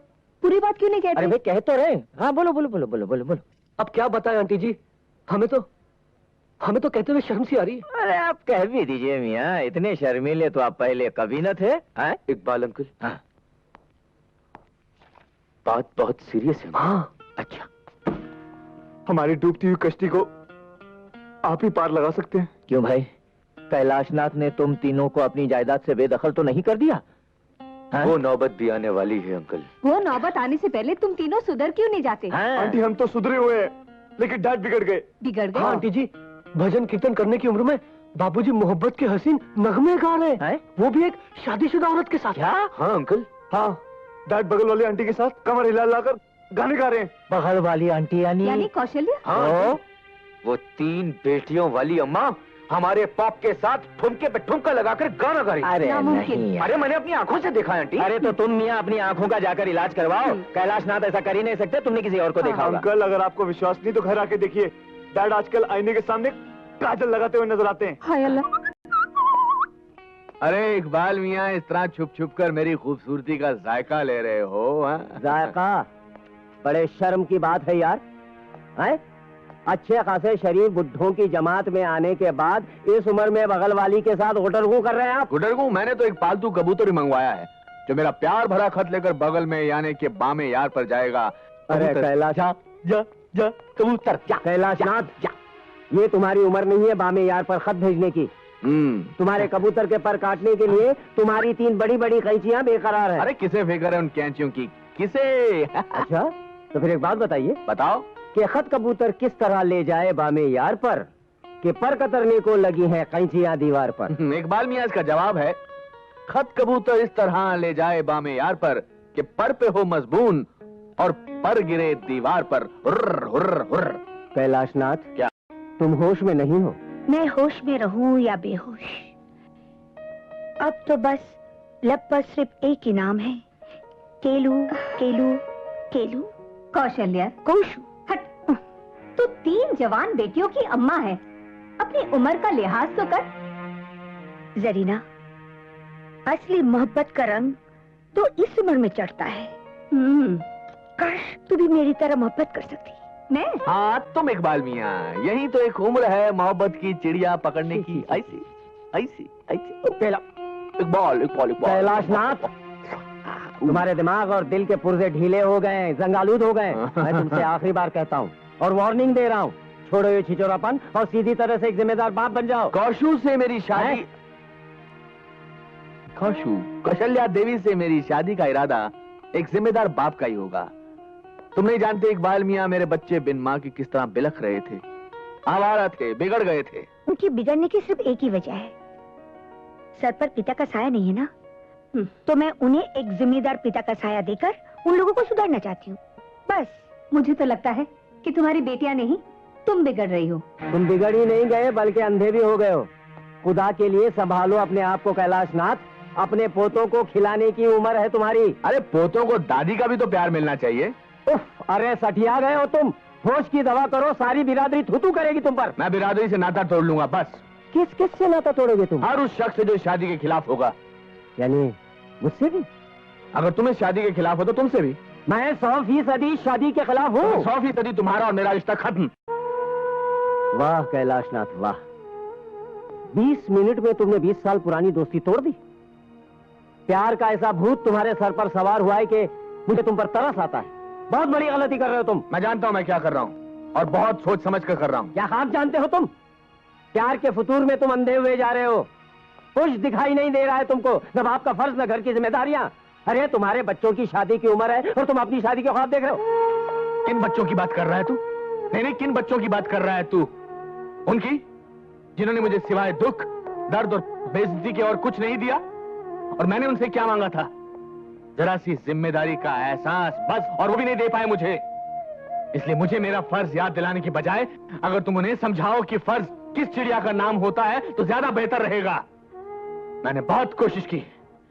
पूरी बात क्यों नहीं अरे कहते? भाई कह तो रहे। हाँ बोलो बोलो बोलो बोलो बोलो बोलो। अब क्या बताएं आंटी जी, हमें तो कहते हुए शर्म सी आ रही है। अरे आप कह भी दीजिए मियाँ, इतने शर्मीले तो आप पहले कभी न थे। हाँ? इकबाल अंकल, हाँ। बात बहुत सीरियस है। हाँ, अच्छा। हमारी डूबती हुई कश्ती को आप ही पार लगा सकते हैं। क्यों भाई, कैलाशनाथ ने तुम तीनों को अपनी जायदाद से बेदखल तो नहीं कर दिया? हाँ? वो नौबत भी आने वाली है अंकल। वो नौबत आने से पहले तुम तीनों सुधर क्यों नहीं जाते? हाँ? आंटी हम तो सुधरे हुए हैं, लेकिन डैड बिगड़ गए। बिगड़ गए? हाँ आंटी जी, भजन कीर्तन करने की उम्र में बाबूजी मोहब्बत के हसीन नगमे गा रहे हैं, वो भी एक शादीशुदा औरत के साथ। क्या? हाँ अंकल। हाँ, डैड बगल वाली आंटी के साथ कमर हिला लाकर गाने गा रहे हैं। बगल वाली आंटी यानी कौशल्या? हाँ, वो 3 बेटियों वाली अम्मा हमारे पाप के साथ ठुमके पे ठुमका लगाकर गाना गा रही। अरे नामुमकिन। नहीं। अरे मैंने अपनी आंखों से देखा है आंटी। अरे तो तुम मियाँ अपनी आंखों का जाकर इलाज करवाओ। कैलाशनाथ ऐसा कर ही नहीं सकते, तुमने किसी और को देखा होगा। अंकल अगर आपको विश्वास नहीं तो घर आके देखिए, डैड आजकल आईने के सामने काजल लगाते हुए नजर आते हैं। हाय अल्लाह। अरे इकबाल मियाँ, इस तरह छुप छुप कर मेरी खूबसूरती का जायका ले रहे हो? जायका? बड़े शर्म की बात है यार। हैं? अच्छे खासे शरीफ बुड्ढों की जमात में आने के बाद इस उम्र में बगल वाली के साथ गुटरगू कर रहे हैं आप? गुटरगू? मैंने तो एक पालतू कबूतर ही मंगवाया है जो मेरा प्यार भरा खत लेकर बगल में यानी के बामे यार पर जाएगा। अरे कैलाश, जा कबूतर जा। कैलाशनाथ, ये तुम्हारी उम्र नहीं है बामे यार पर खत भेजने की। तुम्हारे कबूतर के पर काटने के लिए तुम्हारी 3 बड़ी बड़ी कैंचियां बेकरार हैं। अरे किसे फिक्र है उन कैंचियों की, किसे? अच्छा, तो फिर एक बात बताइए, बताओ कि खत कबूतर किस तरह ले जाए बामे यार पर कि पर कतरने को लगी हैं कैंचियां दीवार पर? इकबाल मियाँ इसका जवाब है, खत कबूतर इस तरह ले जाए बामे यार पर कि पर पे हो मजबून और पर गिरे दीवार पर। हुर्र हुर्र हुर्र। कैलाशनाथ, क्या तुम होश में नहीं हो? मैं होश में रहूं या बेहोश, अब तो बस लब पर सिर्फ एक ही नाम है, केलू केलू केलू। कौशल्या, कोशू। हट। तू 3 जवान बेटियों की अम्मा है, अपनी उम्र का लिहाज तो कर। जरीना, असली मोहब्बत का रंग तो इस उम्र में चढ़ता है। काश तू भी मेरी तरह मोहब्बत कर सकती। मैं? हाँ तुम इकबाल मियाँ, यही तो एक उम्र है मोहब्बत की चिड़िया पकड़ने की। ऐसी ऐसी ऐसी। इकबाल इकबाल इकबाल। कैलाशनाथ, तुम्हारे दिमाग और दिल के पुर्जे ढीले हो गए, जंगालूद हो गए। मैं तुमसे आखिरी बार कहता हूँ और वार्निंग दे रहा हूँ, छोड़ो ये छिचोरापन और सीधी तरह से एक जिम्मेदार बाप बन जाओ। कौशू से मेरी शादी, कौशू कौशल्या देवी से मेरी शादी का इरादा एक जिम्मेदार बाप का ही होगा। तुम नहीं जानते इकबाल मियाँ, मेरे बच्चे बिन माँ की किस तरह बिलख रहे थे, आवारा थे, बिगड़ गए थे। उनकी बिगड़ने की सिर्फ एक ही वजह है, सर पर पिता का साया नहीं है ना। तो मैं उन्हें एक जिम्मेदार पिता का साया देकर उन लोगों को सुधारना चाहती हूँ, बस। मुझे तो लगता है कि तुम्हारी बेटियां नहीं, तुम बिगड़ रही हो। तुम बिगड़ ही नहीं गए बल्कि अंधे भी हो गए हो। खुदा के लिए संभालो अपने आप को कैलाशनाथ, अपने पोतों को खिलाने की उम्र है तुम्हारी। अरे पोतों को दादी का भी तो प्यार मिलना चाहिए। उफ, अरे सठिया गए हो तुम। होश की दवा करो, सारी बिरादरी थूथू करेगी तुम पर। मैं बिरादरी से नाता तोड़ लूंगा बस। किस किस से नाता तोड़ोगे तुम? हर उस शख्स से जो शादी के खिलाफ होगा। यानी मुझसे भी? अगर तुम्हें शादी के खिलाफ हो तो तुमसे भी। मैं 100% शादी के खिलाफ हूँ। 100% तुम्हारा और मेरा रिश्ता खत्म। वाह कैलाशनाथ वाह, 20 मिनट में तुमने 20 साल पुरानी दोस्ती तोड़ दी। प्यार का ऐसा भूत तुम्हारे सर पर सवार हुआ है कि मुझे तुम पर तरस आता है। बहुत बड़ी गलती कर रहे हो तुम। मैं जानता हूं मैं क्या कर रहा हूं। और बहुत सोच समझ कर रहा हूं। क्या ख्वाब जानते हो तुम? प्यार के फतूर में तुम अंधे हुए जा रहे हो। कुछ दिखाई नहीं दे रहा है तुमको, न बाप का फर्ज न घर की जिम्मेदारियां। अरे तुम्हारे बच्चों की शादी की उम्र है और तुम अपनी शादी के ख्वाब देख रहे हो। किन बच्चों की बात कर रहा है तू? नहीं, किन बच्चों की बात कर रहा है तू? उनकी जिन्होंने मुझे सिवाय दुख, दर्द और बेइज्जती के और कुछ नहीं दिया। और मैंने उनसे क्या मांगा था? जरा सी जिम्मेदारी का एहसास, बस। और वो भी नहीं दे पाए मुझे। इसलिए मुझे मेरा फर्ज याद दिलाने की बजाय अगर तुम उन्हें समझाओ कि फर्ज किस चिड़िया का नाम होता है तो ज्यादा बेहतर रहेगा। मैंने बहुत कोशिश की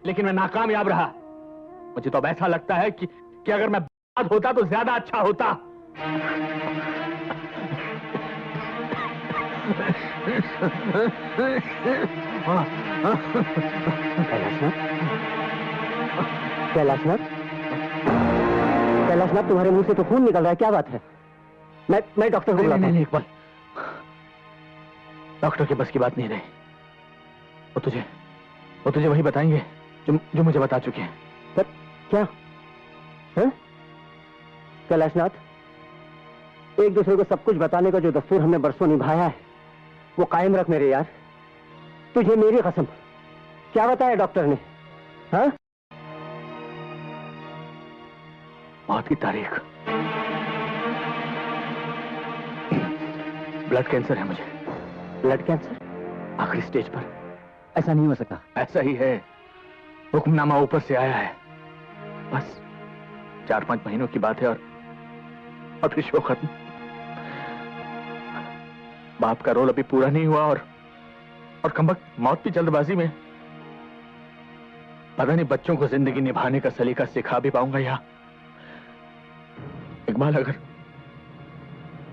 लेकिन मैं नाकामयाब रहा। मुझे तो अब ऐसा लगता है कि अगर मैं बर्बाद होता तो ज्यादा अच्छा होता। कैलाशनाथ, कैलाशनाथ तुम्हारे मुंह से तो खून निकल रहा है, क्या बात है? मैं डॉक्टर को बुलाता हूं। नहीं, इकबाल, डॉक्टर के बस की बात नहीं रही। वो तुझे वही बताएंगे जो मुझे बता चुके हैं। पर क्या है? कैलाशनाथ, एक दूसरे को सब कुछ बताने का जो दस्तूर हमने बरसों निभाया है वो कायम रख मेरे यार। तुझे मेरी कसम। क्या बताया डॉक्टर ने? हाँ? मौत की तारीख। ब्लड कैंसर है मुझे। Blood cancer? आखिरी स्टेज पर। ऐसा नहीं हो सका। ऐसा ही है। हुक्मनामा ऊपर से आया है। बस 4-5 महीनों की बात है और फिर शो खत्म। बाप का रोल अभी पूरा नहीं हुआ और कमबख्त मौत की जल्दबाजी में। पता नहीं बच्चों को जिंदगी निभाने का सलीका सिखा भी पाऊंगा या इकबाल,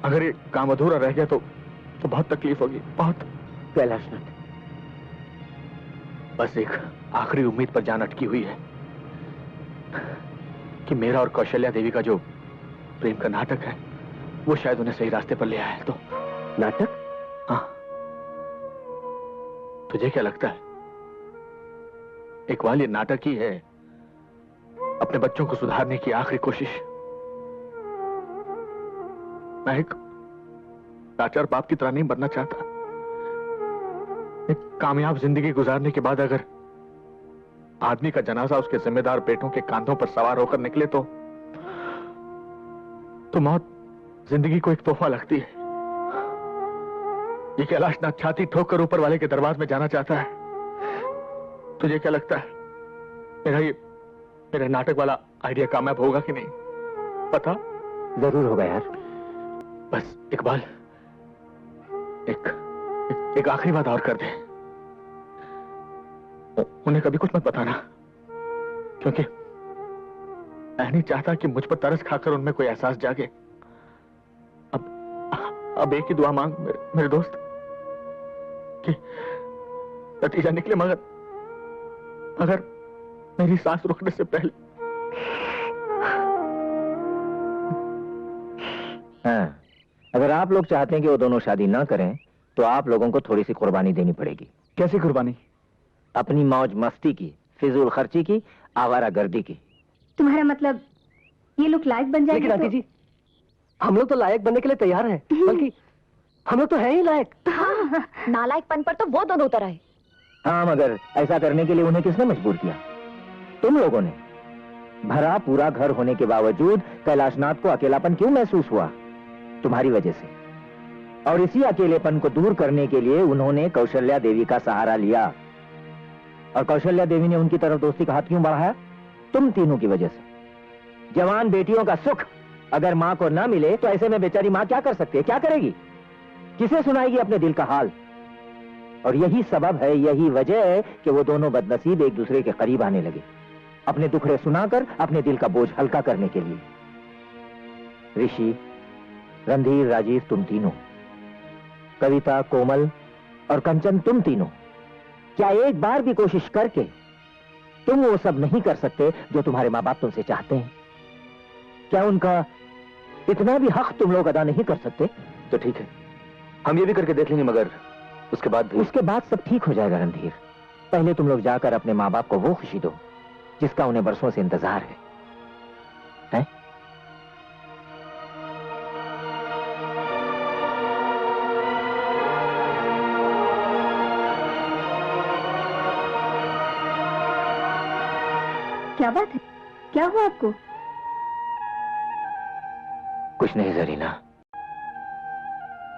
अगर ये काम अधूरा रह गया तो बहुत तकलीफ होगी, बहुत। कैलाशनाथ, बस एक आखिरी उम्मीद पर जान अटकी हुई है कि मेरा और कौशल्या देवी का जो प्रेम का नाटक है वो शायद उन्हें सही रास्ते पर ले आया है। तो नाटक? हाँ, तुझे क्या लगता है? इकबाल, ये नाटक ही है, अपने बच्चों को सुधारने की आखिरी कोशिश। मैं एक लाचार बाप की तरह नहीं बनना चाहता। एक कामयाब जिंदगी गुजारने के बाद अगर आदमी का जनाजा उसके जिम्मेदार बेटों के कांधों पर सवार होकर निकले तो मौत जिंदगी को एक तोहफा लगती है। ये कैलाशनाथ छाती ठोक कर ऊपर वाले के दरबार में जाना चाहता है। तुझे क्या लगता है मेरा नाटक वाला आइडिया कामयाब होगा कि नहीं? पता जरूर होगा यार। बस इकबाल, एक आखिरी बात और कर दे। उन्हें कभी कुछ मत बताना, क्योंकि मैं नहीं चाहता कि मुझ पर तरस खाकर उनमें कोई एहसास जागे। अब एक ही दुआ मांग मेरे दोस्त कि नतीजा निकले, मगर मेरी सांस रुकने से पहले। हाँ, अगर आप लोग चाहते हैं कि वो दोनों शादी ना करें तो आप लोगों को थोड़ी सी कुर्बानी देनी पड़ेगी। कैसी कुर्बानी? अपनी मौज मस्ती की, फिजूल खर्ची की, आवारागर्दी की। तुम्हारा मतलब ये लोग लायक बन जाएंगे? लेकिन आंटी जी, हम लोग तो लायक बनने के लिए तैयार हैं, बल्कि हम लोग तो हैं ही लायक। हाँ, नालायकपन पर तो वो दोनों उतर आए। हाँ, मगर ऐसा करने के लिए उन्हें किसने मजबूर किया? तुम लोगों ने। भरा पूरा घर होने के बावजूद कैलाशनाथ को अकेलापन क्यों महसूस हुआ? तुम्हारी वजह से। और इसी अकेलेपन को दूर करने के लिए उन्होंने कौशल्या देवी का सहारा लिया। और कौशल्या देवी ने उनकी तरफ दोस्ती का हाथ क्यों बढ़ाया? तुम तीनों की वजह से। जवान बेटियों का सुख अगर मां को ना मिले तो ऐसे में बेचारी मां क्या कर सकती है? क्या करेगी? किसे सुनाएगी अपने दिल का हाल? और यही सबब है, यही वजह है कि वो दोनों बदनसीब एक दूसरे के करीब आने लगे, अपने दुखड़े सुनाकर अपने दिल का बोझ हल्का करने के लिए। ऋषि, रणधीर, राजीव, तुम तीनों, कविता, कोमल और कंचन, तुम तीनों, क्या एक बार भी कोशिश करके तुम वो सब नहीं कर सकते जो तुम्हारे माँ बाप तुमसे चाहते हैं? क्या उनका इतना भी हक तुम लोग अदा नहीं कर सकते? तो ठीक है, हम ये भी करके देख लेंगे, मगर उसके बाद भी। उसके बाद सब ठीक हो जाएगा रणधीर। पहले तुम लोग जाकर अपने माँ बाप को वो खुशी दो जिसका उन्हें बरसों से इंतजार है? क्या बात है? क्या हुआ आपको? कुछ नहीं जरीना,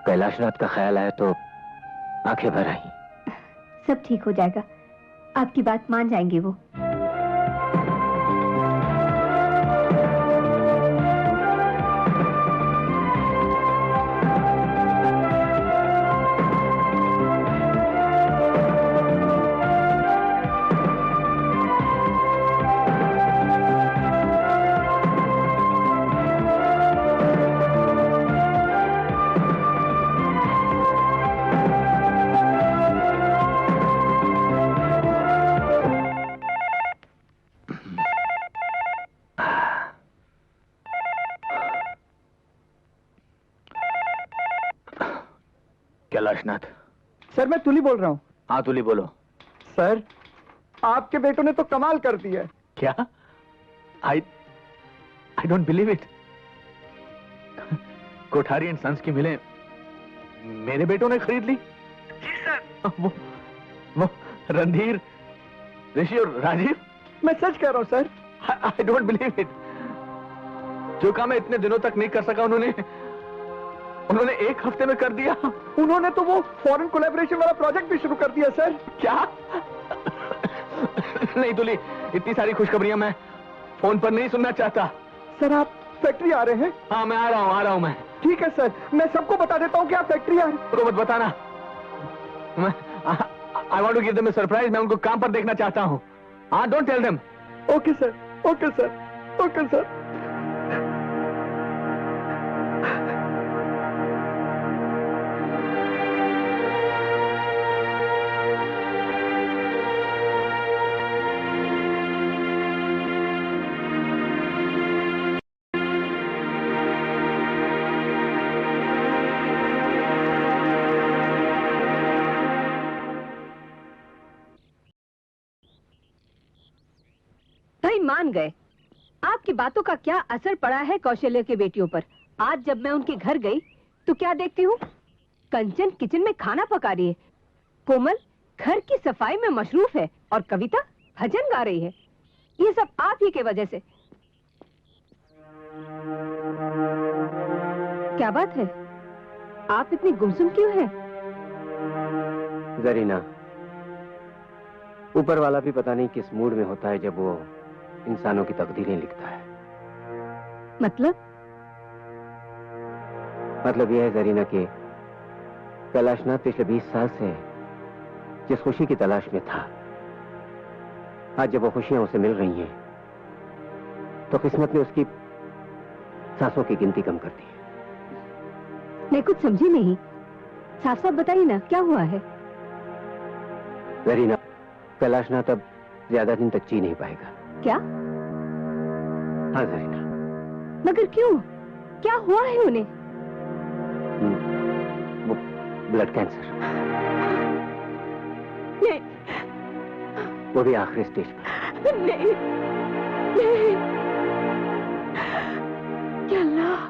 कैलाशनाथ का ख्याल आया तो आंखें भर आई। सब ठीक हो जाएगा, आपकी बात मान जाएंगे वो। कैलाशनाथ। सर मैं तुली बोल रहा हूँ। हाँ तुली बोलो। सर आपके बेटों ने तो कमाल कर दिया। क्या? I don't believe it. Kothari and sons की मिलें मेरे बेटों ने खरीद ली? जी सर। वो रणधीर, ऋषि और राजीव? मैं सच कह रहा हूँ sir. I don't believe it. जो काम मैं इतने दिनों तक नहीं कर सका उन्होंने एक हफ्ते में कर दिया। उन्होंने तो वो फॉरेन कोलैबोरेशन वाला प्रोजेक्ट भी शुरू कर दिया सर। क्या? नहीं तुली, इतनी सारी खुशखबरियां मैं फोन पर नहीं सुनना चाहता। सर आप फैक्ट्री आ रहे हैं? हाँ मैं आ रहा हूं मैं। ठीक है सर, मैं सबको बता देता हूँ कि आप फैक्ट्री आ रहे हैं। उनको मत बताना। I want to give them a surprise. मैं उनको काम पर देखना चाहता हूँ। हाँ don't tell them. Okay sir, okay sir, okay sir. भाई मान गए। आपकी बातों का क्या असर पड़ा है कौशल्य के बेटियों पर। आज जब मैं उनके घर गई तो क्या देखती हूँ, कंचन किचन में खाना पका रही है, कोमल घर की सफाई में मशरूफ है और कविता भजन गा रही है। ये सब आप ही के वजह से। क्या बात है, आप इतनी गुमसुम क्यों हैं? जरीना, ऊपर वाला भी पता नहीं किस मूड में होता है जब वो इंसानों की तकदीरें लिखता है। मतलब यह है जरीना कि कैलाशनाथ पिछले 20 साल से जिस खुशी की तलाश में था, आज जब वो खुशियां उसे मिल रही हैं तो किस्मत ने उसकी सांसों की गिनती कम कर दी है। मैं कुछ समझी नहीं, साफ साफ बताइए ना क्या हुआ है। जरीना, कैलाशनाथ अब ज्यादा दिन तक जी नहीं पाएगा। क्या? हाँ जरीना। मगर क्यों? क्या हुआ है उन्हें? वो ब्लड कैंसर। नहीं। वो भी आखिरी स्टेज पर। नहीं, नहीं। या अल्लाह।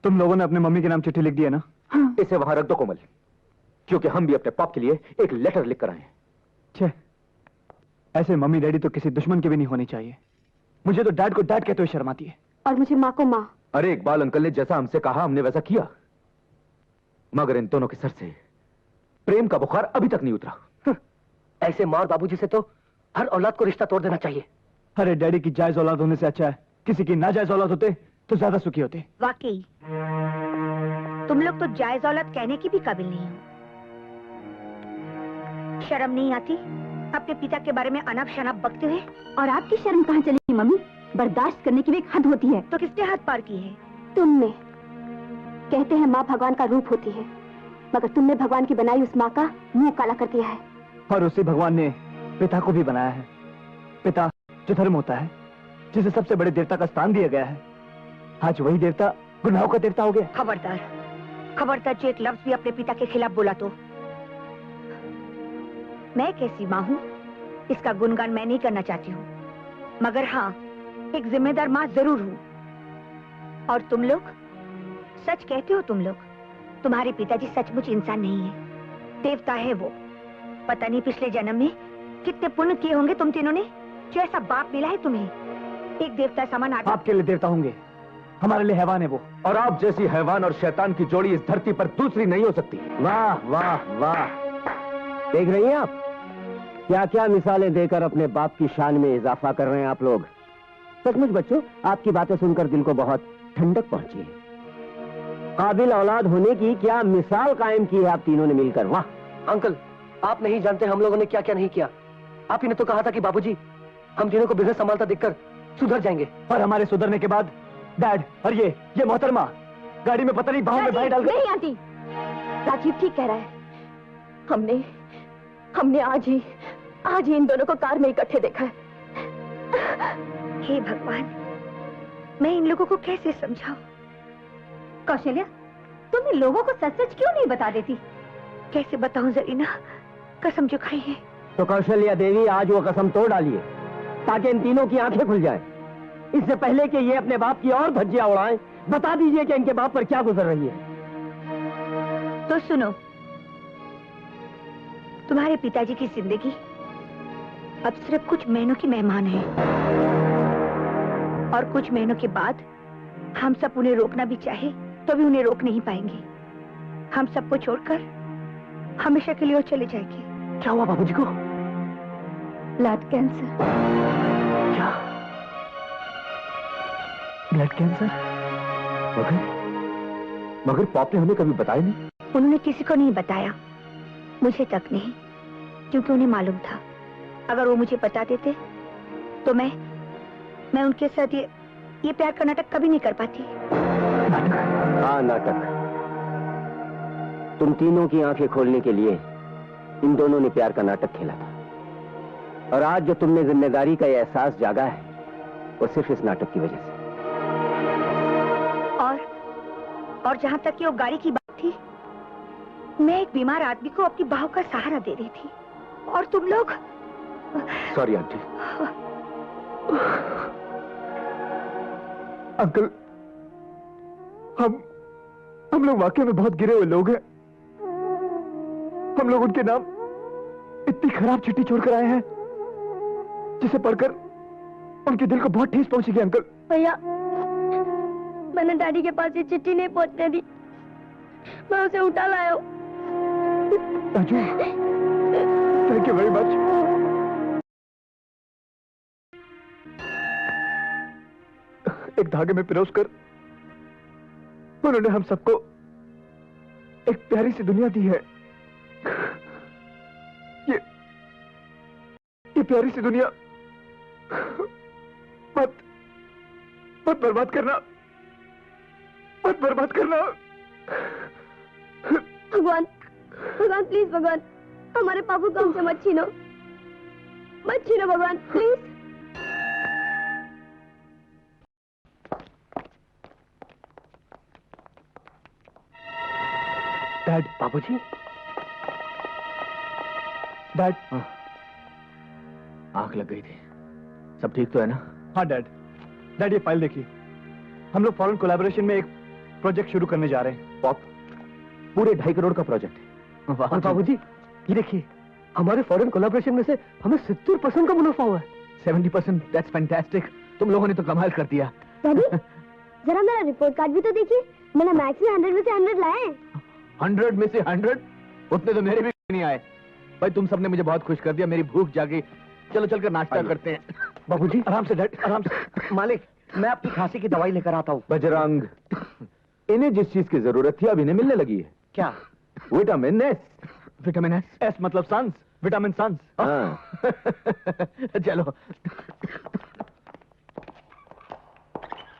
तुम लोगों ने अपने मम्मी के नाम चिट्ठी लिख दी है ना? हाँ। इसे वहां रख दो कोमल, क्योंकि हम भी अपने पाप के लिए एक लेटर लिख कर आए हैं। छे, ऐसे मम्मी डैडी तो किसी दुश्मन के भी नहीं होने चाहिए। मुझे तो डैड को डैड कहते हुए शर्म आती है। और मुझे माँ को माँ। अरे इकबाल अंकल ने जैसा हमसे कहा हमने वैसा किया, मगर इन दोनों के सर से प्रेम का बुखार अभी तक नहीं उतरा। ऐसे माँ और बाबूजी से तो हर औलाद को रिश्ता तोड़ देना चाहिए। अरे डैडी की जायज औलाद होने से अच्छा है किसी की नाजायज औलाद होते तो ज्यादा सुखी होते। वाकई तुम लोग तो जायज औलाद कहने की भी काबिल नहीं हो। शर्म नहीं आती अपने पिता के बारे में अनाप शनाप बकते हुए? और आपकी शर्म कहाँ चली मम्मी? बर्दाश्त करने की भी एक हद होती है। तो किसने हद पार की है? तुमने। कहते हैं माँ भगवान का रूप होती है, मगर तुमने भगवान की बनाई उस माँ का मुंह काला कर दिया है। और उसी भगवान ने पिता को भी बनाया है। पिता जो धर्म होता है, जिसे सबसे बड़े देवता का स्थान दिया गया है, आज वही देवता गुनाहों का देवता हो गया। खबरदार, खबरदार जो एक लफ्ज भी अपने पिता के खिलाफ बोला तो। मैं कैसी माँ हूँ इसका गुणगान मैं नहीं करना चाहती हूँ, मगर हाँ एक जिम्मेदार माँ जरूर हूँ। और तुम लोग सच कहते हो, तुम लोग, तुम्हारे पिताजी सचमुच इंसान नहीं है, देवता है वो। पता नहीं पिछले जन्म में कितने पुण्य किए होंगे तुम तीनों ने, जो ऐसा बाप मिला है तुम्हें। एक देवता समान आदमी। आपके लिए देवता होंगे, हमारे लिए हैवान है वो। और आप जैसी हैवान और शैतान की जोड़ी इस धरती पर दूसरी नहीं हो सकती। वाह वाह वाह, देख रही हैं आप क्या क्या मिसालें देकर अपने बाप की शान में इजाफा कर रहे हैं आप लोग। सचमुच बच्चों, आपकी बातें सुनकर दिल को बहुत ठंडक पहुंची है। काबिल औलाद होने की क्या मिसाल कायम की है आप तीनों ने मिलकर। वाह अंकल, आप नहीं जानते हम लोगों ने क्या क्या नहीं किया। आप ही ने तो कहा था कि बाबूजी हम तीनों को बिजनेस संभालता देखकर सुधर जाएंगे। और हमारे सुधरने के बाद डैड और ये मोहतरमा गाड़ी में पता नहीं बाहों में बाहें डाल नहीं आती। राजीव ठीक कह रहा है। हमने आज ही इन दोनों को कार में इकट्ठे देखा है। हे भगवान, मैं इन लोगों को कैसे समझाऊं? कौशल्या, तुम इन लोगों को सच सच क्यों नहीं बता देती? कैसे बताऊं जरीना, कसम जो खाई है। तो कौशल्या देवी आज वो कसम तोड़ डालिए ताकि इन तीनों की आंखें खुल जाएं। इससे पहले कि ये अपने बाप की और धज्जियां उड़ाएं, बता दीजिए कि इनके बाप पर क्या गुजर रही है। तो सुनो, तुम्हारे पिताजी की जिंदगी अब सिर्फ कुछ महीनों की मेहमान है, और कुछ महीनों के बाद हम सब उन्हें रोकना भी चाहे तो भी उन्हें रोक नहीं पाएंगे। हम सबको छोड़कर हमेशा के लिए वो चले जाएंगे। क्या हुआ बाबूजी को? Blood cancer. क्या? Blood cancer? मगर पाप ने हमें कभी बताया नहीं। उन्होंने किसी को नहीं बताया, मुझे तक नहीं, क्योंकि उन्हें मालूम था अगर वो मुझे बता देते तो मैं उनके साथ ये प्यार का नाटक कभी नहीं कर पाती। हाँ, नाटक। तुम तीनों की आंखें खोलने के लिए इन दोनों ने प्यार का नाटक खेला था, और आज जो तुमने जिम्मेदारी का ये एहसास जागा है वो सिर्फ इस नाटक की वजह से। और जहां तक कि वो गाड़ी की बात थी, मैं एक बीमार आदमी को अपनी बाहों का सहारा दे रही थी, और तुम लोग। Sorry aunty. अंकल, हम लोग वाकई में बहुत गिरे हुए लोग हैं। हम लोग उनके नाम इतनी खराब चिट्ठी छोड़कर आए हैं जिसे पढ़कर उनके दिल को बहुत ठेस पहुंचेगी। अंकल भैया, मैंने डैडी के पास ये चिट्ठी नहीं पहुंचने दी, मैं उसे उठा लाया हूं। Raju, thank you very much. एक धागे में पिरोसकर उन्होंने हम सबको एक प्यारी सी दुनिया दी है। ये प्यारी सी दुनिया मत बर्बाद करना, मत बर्बाद करना। भगवान प्लीज, भगवान हमारे पापू को हमसे मत छीनो भगवान प्लीज। डैड। बाबूजी? डैड। आंख लग गई थी, सब ठीक तो है ना? हाँ डैड। ये फाइल देखिए, हम लोग फॉरेन कोलैबोरेशन में एक प्रोजेक्ट शुरू करने जा रहे हैं। पॉप, पूरे 2.5 करोड़ का प्रोजेक्ट है। और बाबूजी, ये देखिए, हमारे फॉरेन कोलैबोरेशन में से हमें 70% का मुनाफा हुआ है। 70%, दैट्स फैंटास्टिक। तुम लोगों ने तो कमाल कर दिया। डैडी, जरा मेरा रिपोर्ट कार्ड भी तो देखिए। मैंने मैथ्स में 100 में से 100 लाए हैं। 100 में से 100? उतने तो मेरे भी नहीं आए। भाई तुम सबने मुझे बहुत खुश कर दिया, मेरी भूख जागी। चलो चलकर नाश्ता करते हैं। बाबूजी, आराम से डैड, आराम से। मालिक, मैं आपकी खांसी की दवाई लेकर आता हूँ। बजरंग, इन्हें जिस चीज की जरूरत थी अब इन्हें मिलने लगी है। क्या? Vitamin S. Vitamin S? S मतलब सन्स, विटामिन सन्स। चलो।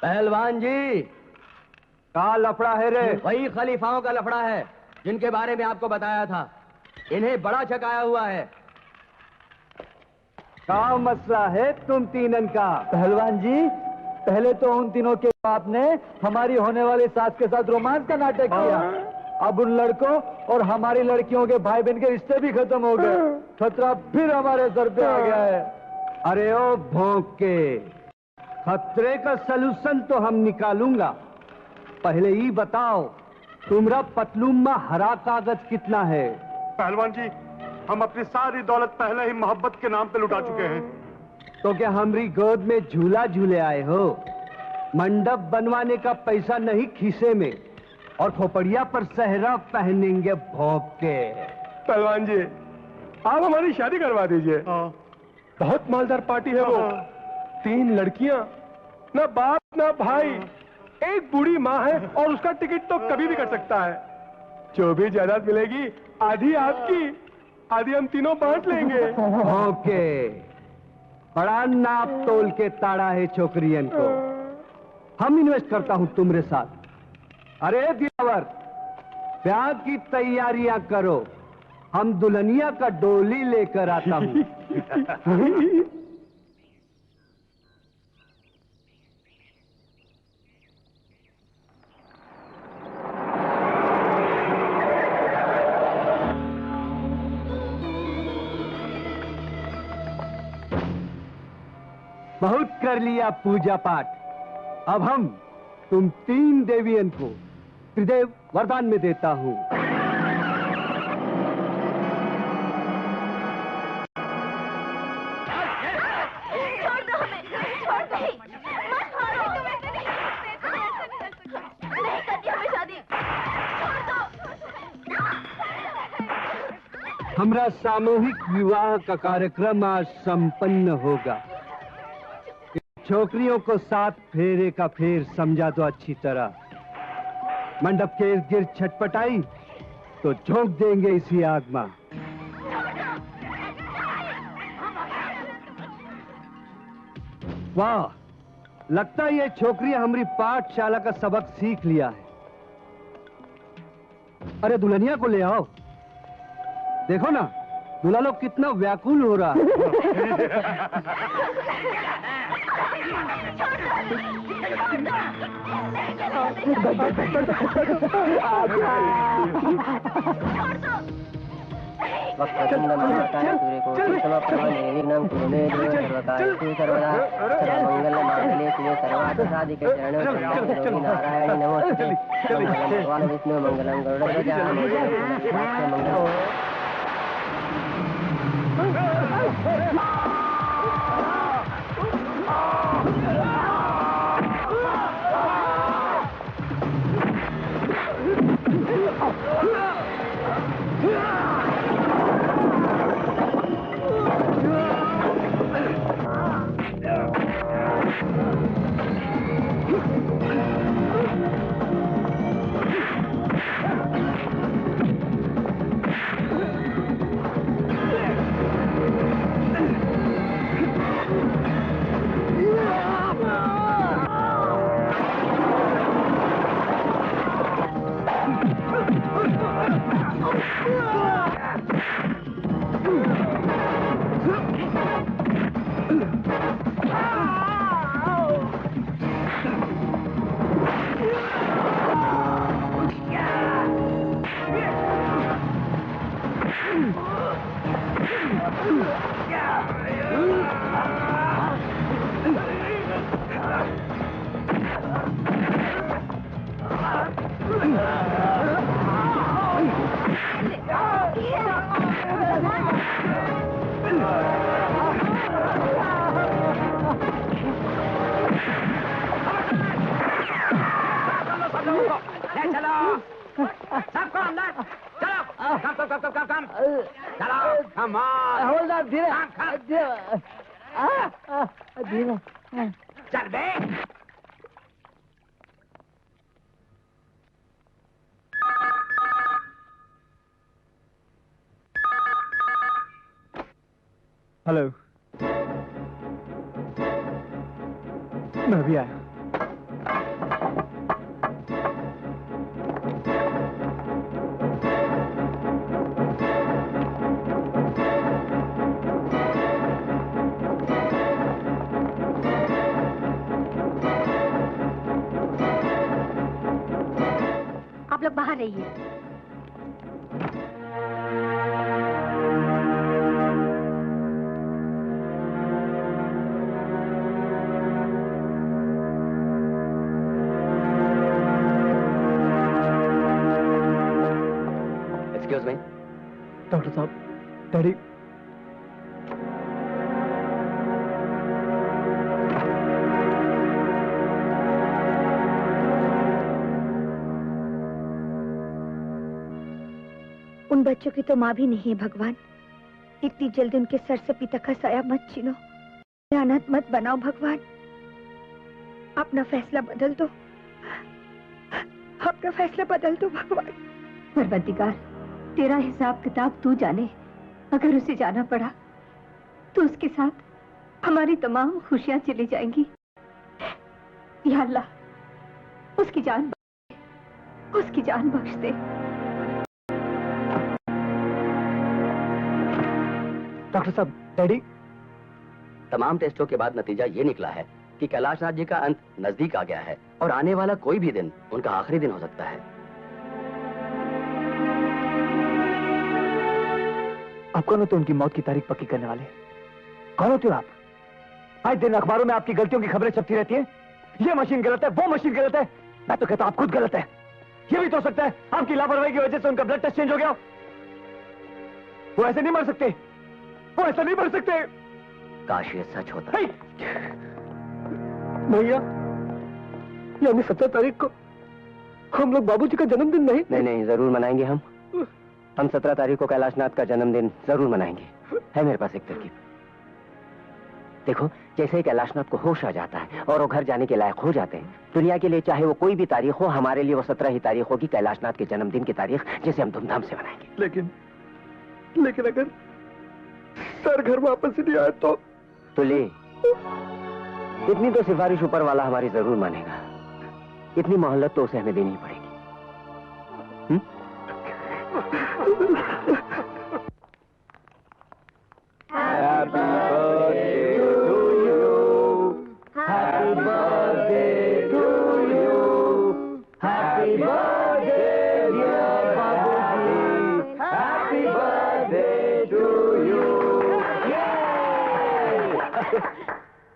पहलवान जी, का लफड़ा है रे? वही खलीफाओं का लफड़ा है जिनके बारे में आपको बताया था। इन्हें बड़ा छकाया हुआ है। क्या मसला है तुम तीनन का? पहलवान जी, पहले तो उन तीनों के बाप ने हमारी होने वाली सास के साथ रोमांस का नाटक किया। अब उन लड़कों और हमारी लड़कियों के भाई बहन के रिश्ते भी खत्म हो गए। खतरा फिर हमारे सर पे आ गया है। अरे ओ भौंक के, खतरे का सलूशन तो हम निकालूंगा। पहले ही बताओ, तुम्हारा पतलून में हरा कागज कितना है? पहलवान जी, हम अपनी सारी दौलत पहले ही मोहब्बत के नाम पे लुटा चुके हैं। तो क्या हमारी गोद में झूला झूले आए हो? मंडप बनवाने का पैसा नहीं खीसे में, और खोपड़िया पर सहरा पहनेंगे भौंक के। पहलवान जी, आप हमारी शादी करवा दीजिए। बहुत मालदार पार्टी है वो। 3 लड़कियां, ना बाप ना भाई, एक बूढ़ी माँ है, और उसका टिकट तो कभी भी कर सकता है। जो भी जायदाद मिलेगी, आधी आपकी, आधी हम तीनों बांट लेंगे। ओके, बड़ा नाप तोल के ताड़ा है छोकरियन को। हम इन्वेस्ट करता हूं तुम्हारे साथ। अरे दिलावर, ब्याह की तैयारियां करो, हम दुल्हनिया का डोली लेकर आता हूं। बहुत कर लिया पूजा पाठ। अब हम तुम 3 देवियन को त्रिदेव वरदान में देता हूं। छोड़ दो हमें, छोड़ दो, मत मारो। नहीं करती हमें शादी, छोड़ दो। हमारा सामूहिक विवाह का कार्यक्रम आज संपन्न होगा। छोकरियों को 7 फेरे का फेर समझा दो अच्छी तरह। मंडप के इर्द गिर्द छटपटाई तो झोंक देंगे इसी आग में। वाह, लगता है ये छोकरी हमारी पाठशाला का सबक सीख लिया है। अरे दुल्हनिया को ले आओ। देखो ना, दूल्हा लोग कितना व्याकुल हो रहा है। नारायण नमोस्तुते। भगवान विष्णु मंगलम गरुड़ मंगलम। चलो सबको अंदर चलो काम चलो कम हवलदार धीरे धीरे चल बे हेलो मैं अभी आया आप लोग बाहर रहिए। Excuse me. डॉक्टर साहब, डैडी उन बच्चों की तो माँ भी नहीं है भगवान। इतनी जल्दी उनके सर से पिता का साया मत छीनो, अनाथ मत बनाओ भगवान। अपना फैसला बदल दो, अपना फैसला बदल दो भगवान। परवरदिगार, तेरा हिसाब किताब तू जाने। अगर उसे जाना पड़ा तो उसके साथ हमारी तमाम खुशियां चली जाएंगी। या अल्लाह, उसकी जान बख्श दे। डॉक्टर साहब, डैडी। तमाम टेस्टों के बाद नतीजा ये निकला है कि कैलाशनाथ जी का अंत नजदीक आ गया है और आने वाला कोई भी दिन उनका आखिरी दिन हो सकता है। आप कौन होते उनकी मौत की तारीख पक्की करने वाले? कौन होते हो आप? आज दिन अखबारों में आपकी गलतियों की खबरें छपती रहती हैं। ये मशीन गलत है, वो मशीन गलत है। मैं तो कहता हूं आप खुद गलत है। ये भी तो हो सकता है आपकी लापरवाही की वजह से उनका ब्लड टेस्ट चेंज हो गया। वो ऐसे नहीं मर सकते, वो ऐसा नहीं मर सकते। काश ये सच होता। भैया, यानी 17 तारीख को हम लोग बाबूजी का जन्मदिन नहीं, जरूर मनाएंगे हम 17 तारीख को कैलाशनाथ का जन्मदिन जरूर मनाएंगे। है मेरे पास एक तरकीब। देखो, जैसे ही कैलाशनाथ को होश आ जाता है और वो घर जाने के लायक हो जाते हैं, दुनिया के लिए चाहे वो कोई भी तारीख हो, हमारे लिए वो 17 ही तारीख होगी, कैलाशनाथ के जन्मदिन की तारीख, जिसे हम धूमधाम से मनाएंगे। लेकिन अगर सर घर वापस नहीं आया तो ले, इतनी तो सिफारिश ऊपर वाला हमारी जरूर मानेगा। इतनी मोहलत तो उसे हमें देनी पड़ेगी। Happy birthday to you. Happy birthday to you. Happy birthday dear Babuji. Happy birthday to you.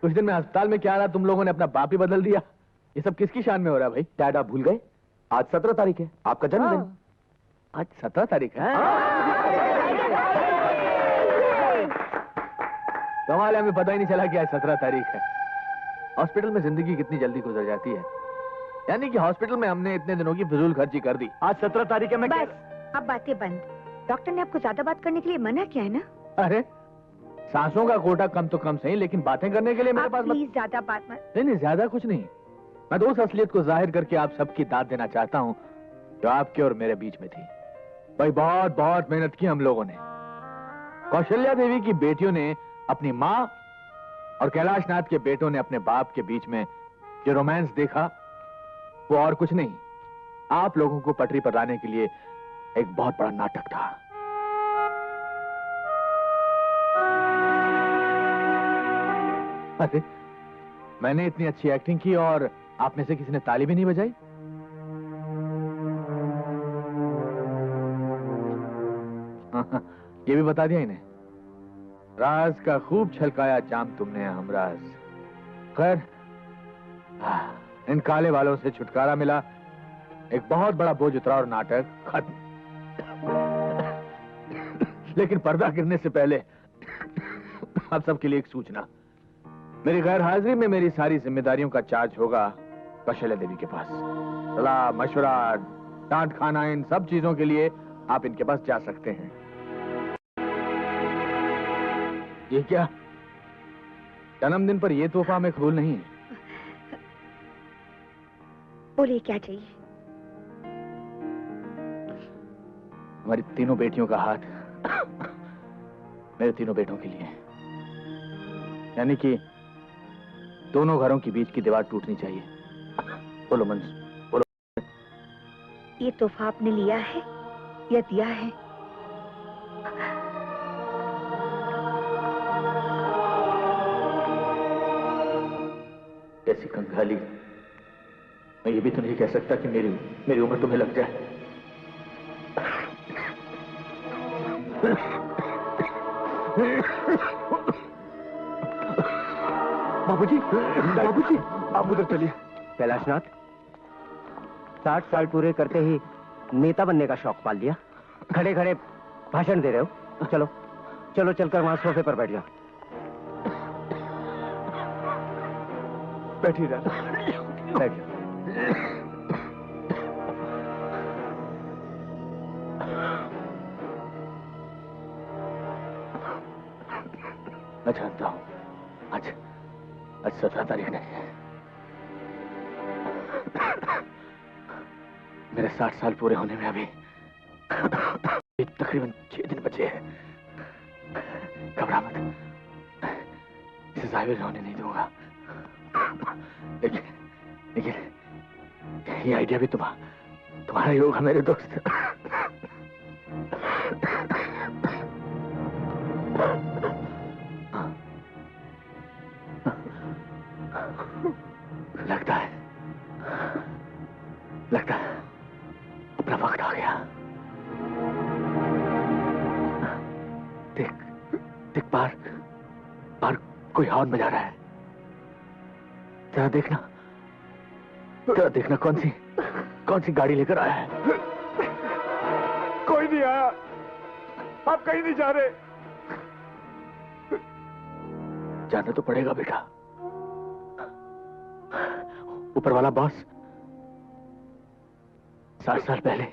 कुछ दिन में अस्पताल में क्या रहा, तुम लोगों ने अपना बाप ही बदल दिया। ये सब किसकी शान में हो रहा है भाई? डैड, आप भूल गए आज 17 तारीख है, आपका जन्मदिन। आज 17 तारीख है। कमाल है, हमें पता ही नहीं चला कि आज 17 तारीख है। हॉस्पिटल में जिंदगी कितनी जल्दी गुजर जाती है। यानी कि हॉस्पिटल में हमने इतने दिनों की फिजूल खर्ची कर दी। आज 17 तारीख है। मैं बस, अब बातें बंद। डॉक्टर ने आपको ज्यादा बात करने के लिए मना किया है ना? अरे, सांसों का कोटा कम तो कम सही, लेकिन बातें करने के लिए मेरे पास प्लीज ज्यादा बात मत। नहीं, ज्यादा कुछ नहीं। मैं तो उस असलियत को जाहिर करके आप सबकी दाद देना चाहता हूँ जो आपके और मेरे बीच में थी। भाई, बहुत बहुत मेहनत की हम लोगों ने। कौशल्या देवी की बेटियों ने अपनी माँ और कैलाशनाथ के बेटों ने अपने बाप के बीच में जो रोमांस देखा, वो और कुछ नहीं, आप लोगों को पटरी पर लाने के लिए एक बहुत बड़ा नाटक था। अरे, मैंने इतनी अच्छी एक्टिंग की और आप में से किसी ने ताली भी नहीं बजाई? ये भी बता दिया इन्हें। राज का खूब छलकाया जाम तुमने हमराज। खैर, इन काले वालों से छुटकारा मिला एक बहुत बड़ा बोझ उतरा और नाटक खत्म। लेकिन पर्दा गिरने से पहले आप सबके लिए एक सूचना। मेरी गैर हाजिरी में मेरी सारी जिम्मेदारियों का चार्ज होगा कौशल्या देवी के पास। सलाह मशवरा डांट खाना इन सब चीजों के लिए आप इनके पास जा सकते हैं। ये क्या? जन्मदिन पर यह तोहफा हमें कबूल नहीं है। बोलिए क्या चाहिए? हमारी तीनों बेटियों का हाथ मेरे तीनों बेटों के लिए, यानी कि दोनों घरों के बीच की दीवार टूटनी चाहिए। बोलो मंजूर, बोलो। ये तोहफा आपने लिया है या दिया है? कैसी कंगाली! मैं ये भी तो नहीं कह सकता कि मेरी उम्र तुम्हें लग जाए। बाबूजी, बाबूजी, आप उधर चलिए। कैलाशनाथ, 60 साल पूरे करते ही नेता बनने का शौक पाल लिया। खड़े खड़े भाषण दे रहे हो। चलो चलो, चलकर वहां सोफे पर बैठ जाओ। बैठिए राजा, बैठ जाओ। मैं जानता हूं आज 17 तारीख नहीं है। मेरे 60 साल पूरे होने में अभी तकरीबन 6 दिन बचे हैं। घबरा मत, इसे जाहिर होने नहीं दूंगा। लेकिन ये आइडिया भी तुम्हारा ही होगा मेरे दोस्त। लगता है अपना वक्त आ गया। देख बाहर कोई हॉर्न बजा रहा है। जरा देखना कौन सी गाड़ी लेकर आया है। कोई नहीं आया, आप कहीं नहीं जा रहे। जाना तो पड़ेगा बेटा। ऊपर वाला बॉस 60 साल पहले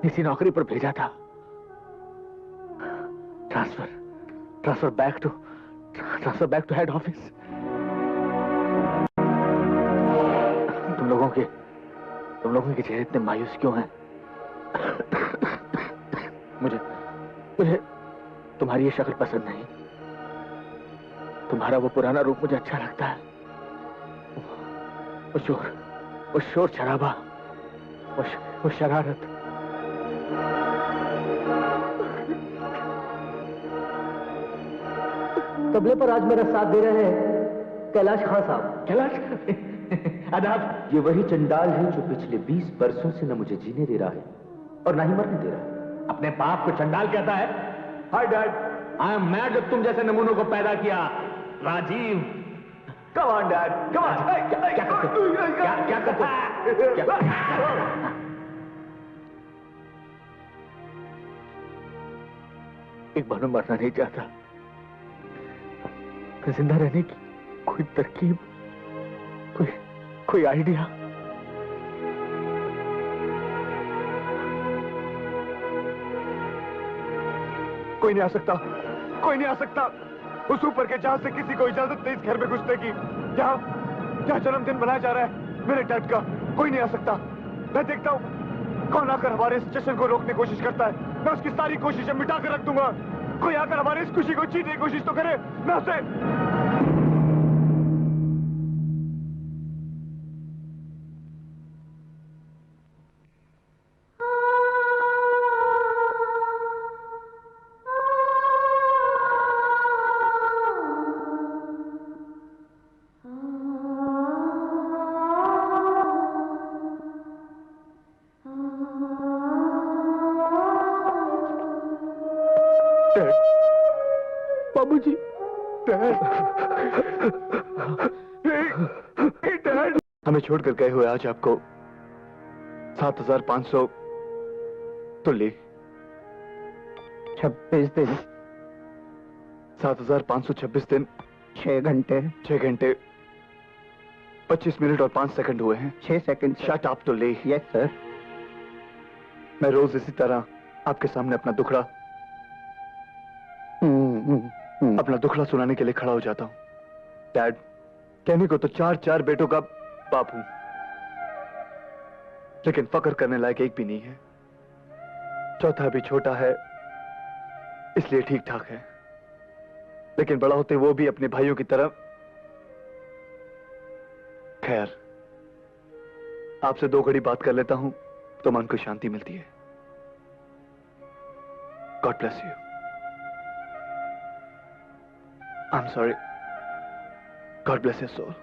इसी नौकरी पर भेजा था। Transfer back to head office. तुम लोगों के चेहरे इतने मायूस क्यों हैं? मुझे तुम्हारी ये शक्ल पसंद नहीं। तुम्हारा वो पुराना रूप मुझे अच्छा लगता है। वो शोर शराबा, वो शरारत। तबले पर आज मेरा साथ दे रहे हैं कैलाश खान साहब। कैलाश आदाब। ये वही चंडाल है जो पिछले 20 बरसों से न मुझे जीने दे रहा है और ना ही मरने दे रहा है। अपने बाप को चंडाल कहता है? Hi dad, I am mad जब तुम जैसे नमूनों को पैदा किया। Rajiv, come on dad, come on. क्या करते? एक बार मरना नहीं चाहता। जिंदा रहने की कोई तरकीब, कोई आइडिया? कोई नहीं आ सकता। उस ऊपर के जहाज से किसी को इजाजत नहीं इस घर में घुसने की। जहां जन्मदिन मनाया जा रहा है मेरे डैड का, कोई नहीं आ सकता। मैं देखता हूं कौन आकर हमारे इस जश्न को रोकने की कोशिश करता है। मैं उसकी सारी कोशिशें मिटा कर रख दूंगा। कोई आकर हमारी इस खुशी को छीनने की कोशिश तो करे, मैं उसे। बाबूजी, डैड, हमें छोड़कर गए हुए आज आपको 7,500 तो ले। 26 दिन 7,526 दिन 6 घंटे 6 घंटे 25 मिनट और 5 सेकंड हुए हैं। 6 सेकंड। शट अप तो ले। Yes sir. मैं रोज इसी तरह आपके सामने अपना दुखड़ा सुनाने के लिए खड़ा हो जाता हूँ। डैड, कहने को तो 4 बेटों का बाप हूं, लेकिन फक्र करने लायक एक भी नहीं है। चौथा भी छोटा है, इसलिए ठीक ठाक है, लेकिन बड़ा होते वो भी अपने भाइयों की तरह। खैर, आपसे 2 घड़ी बात कर लेता हूं तो मन को शांति मिलती है। God bless you. I am sorry. God bless your soul.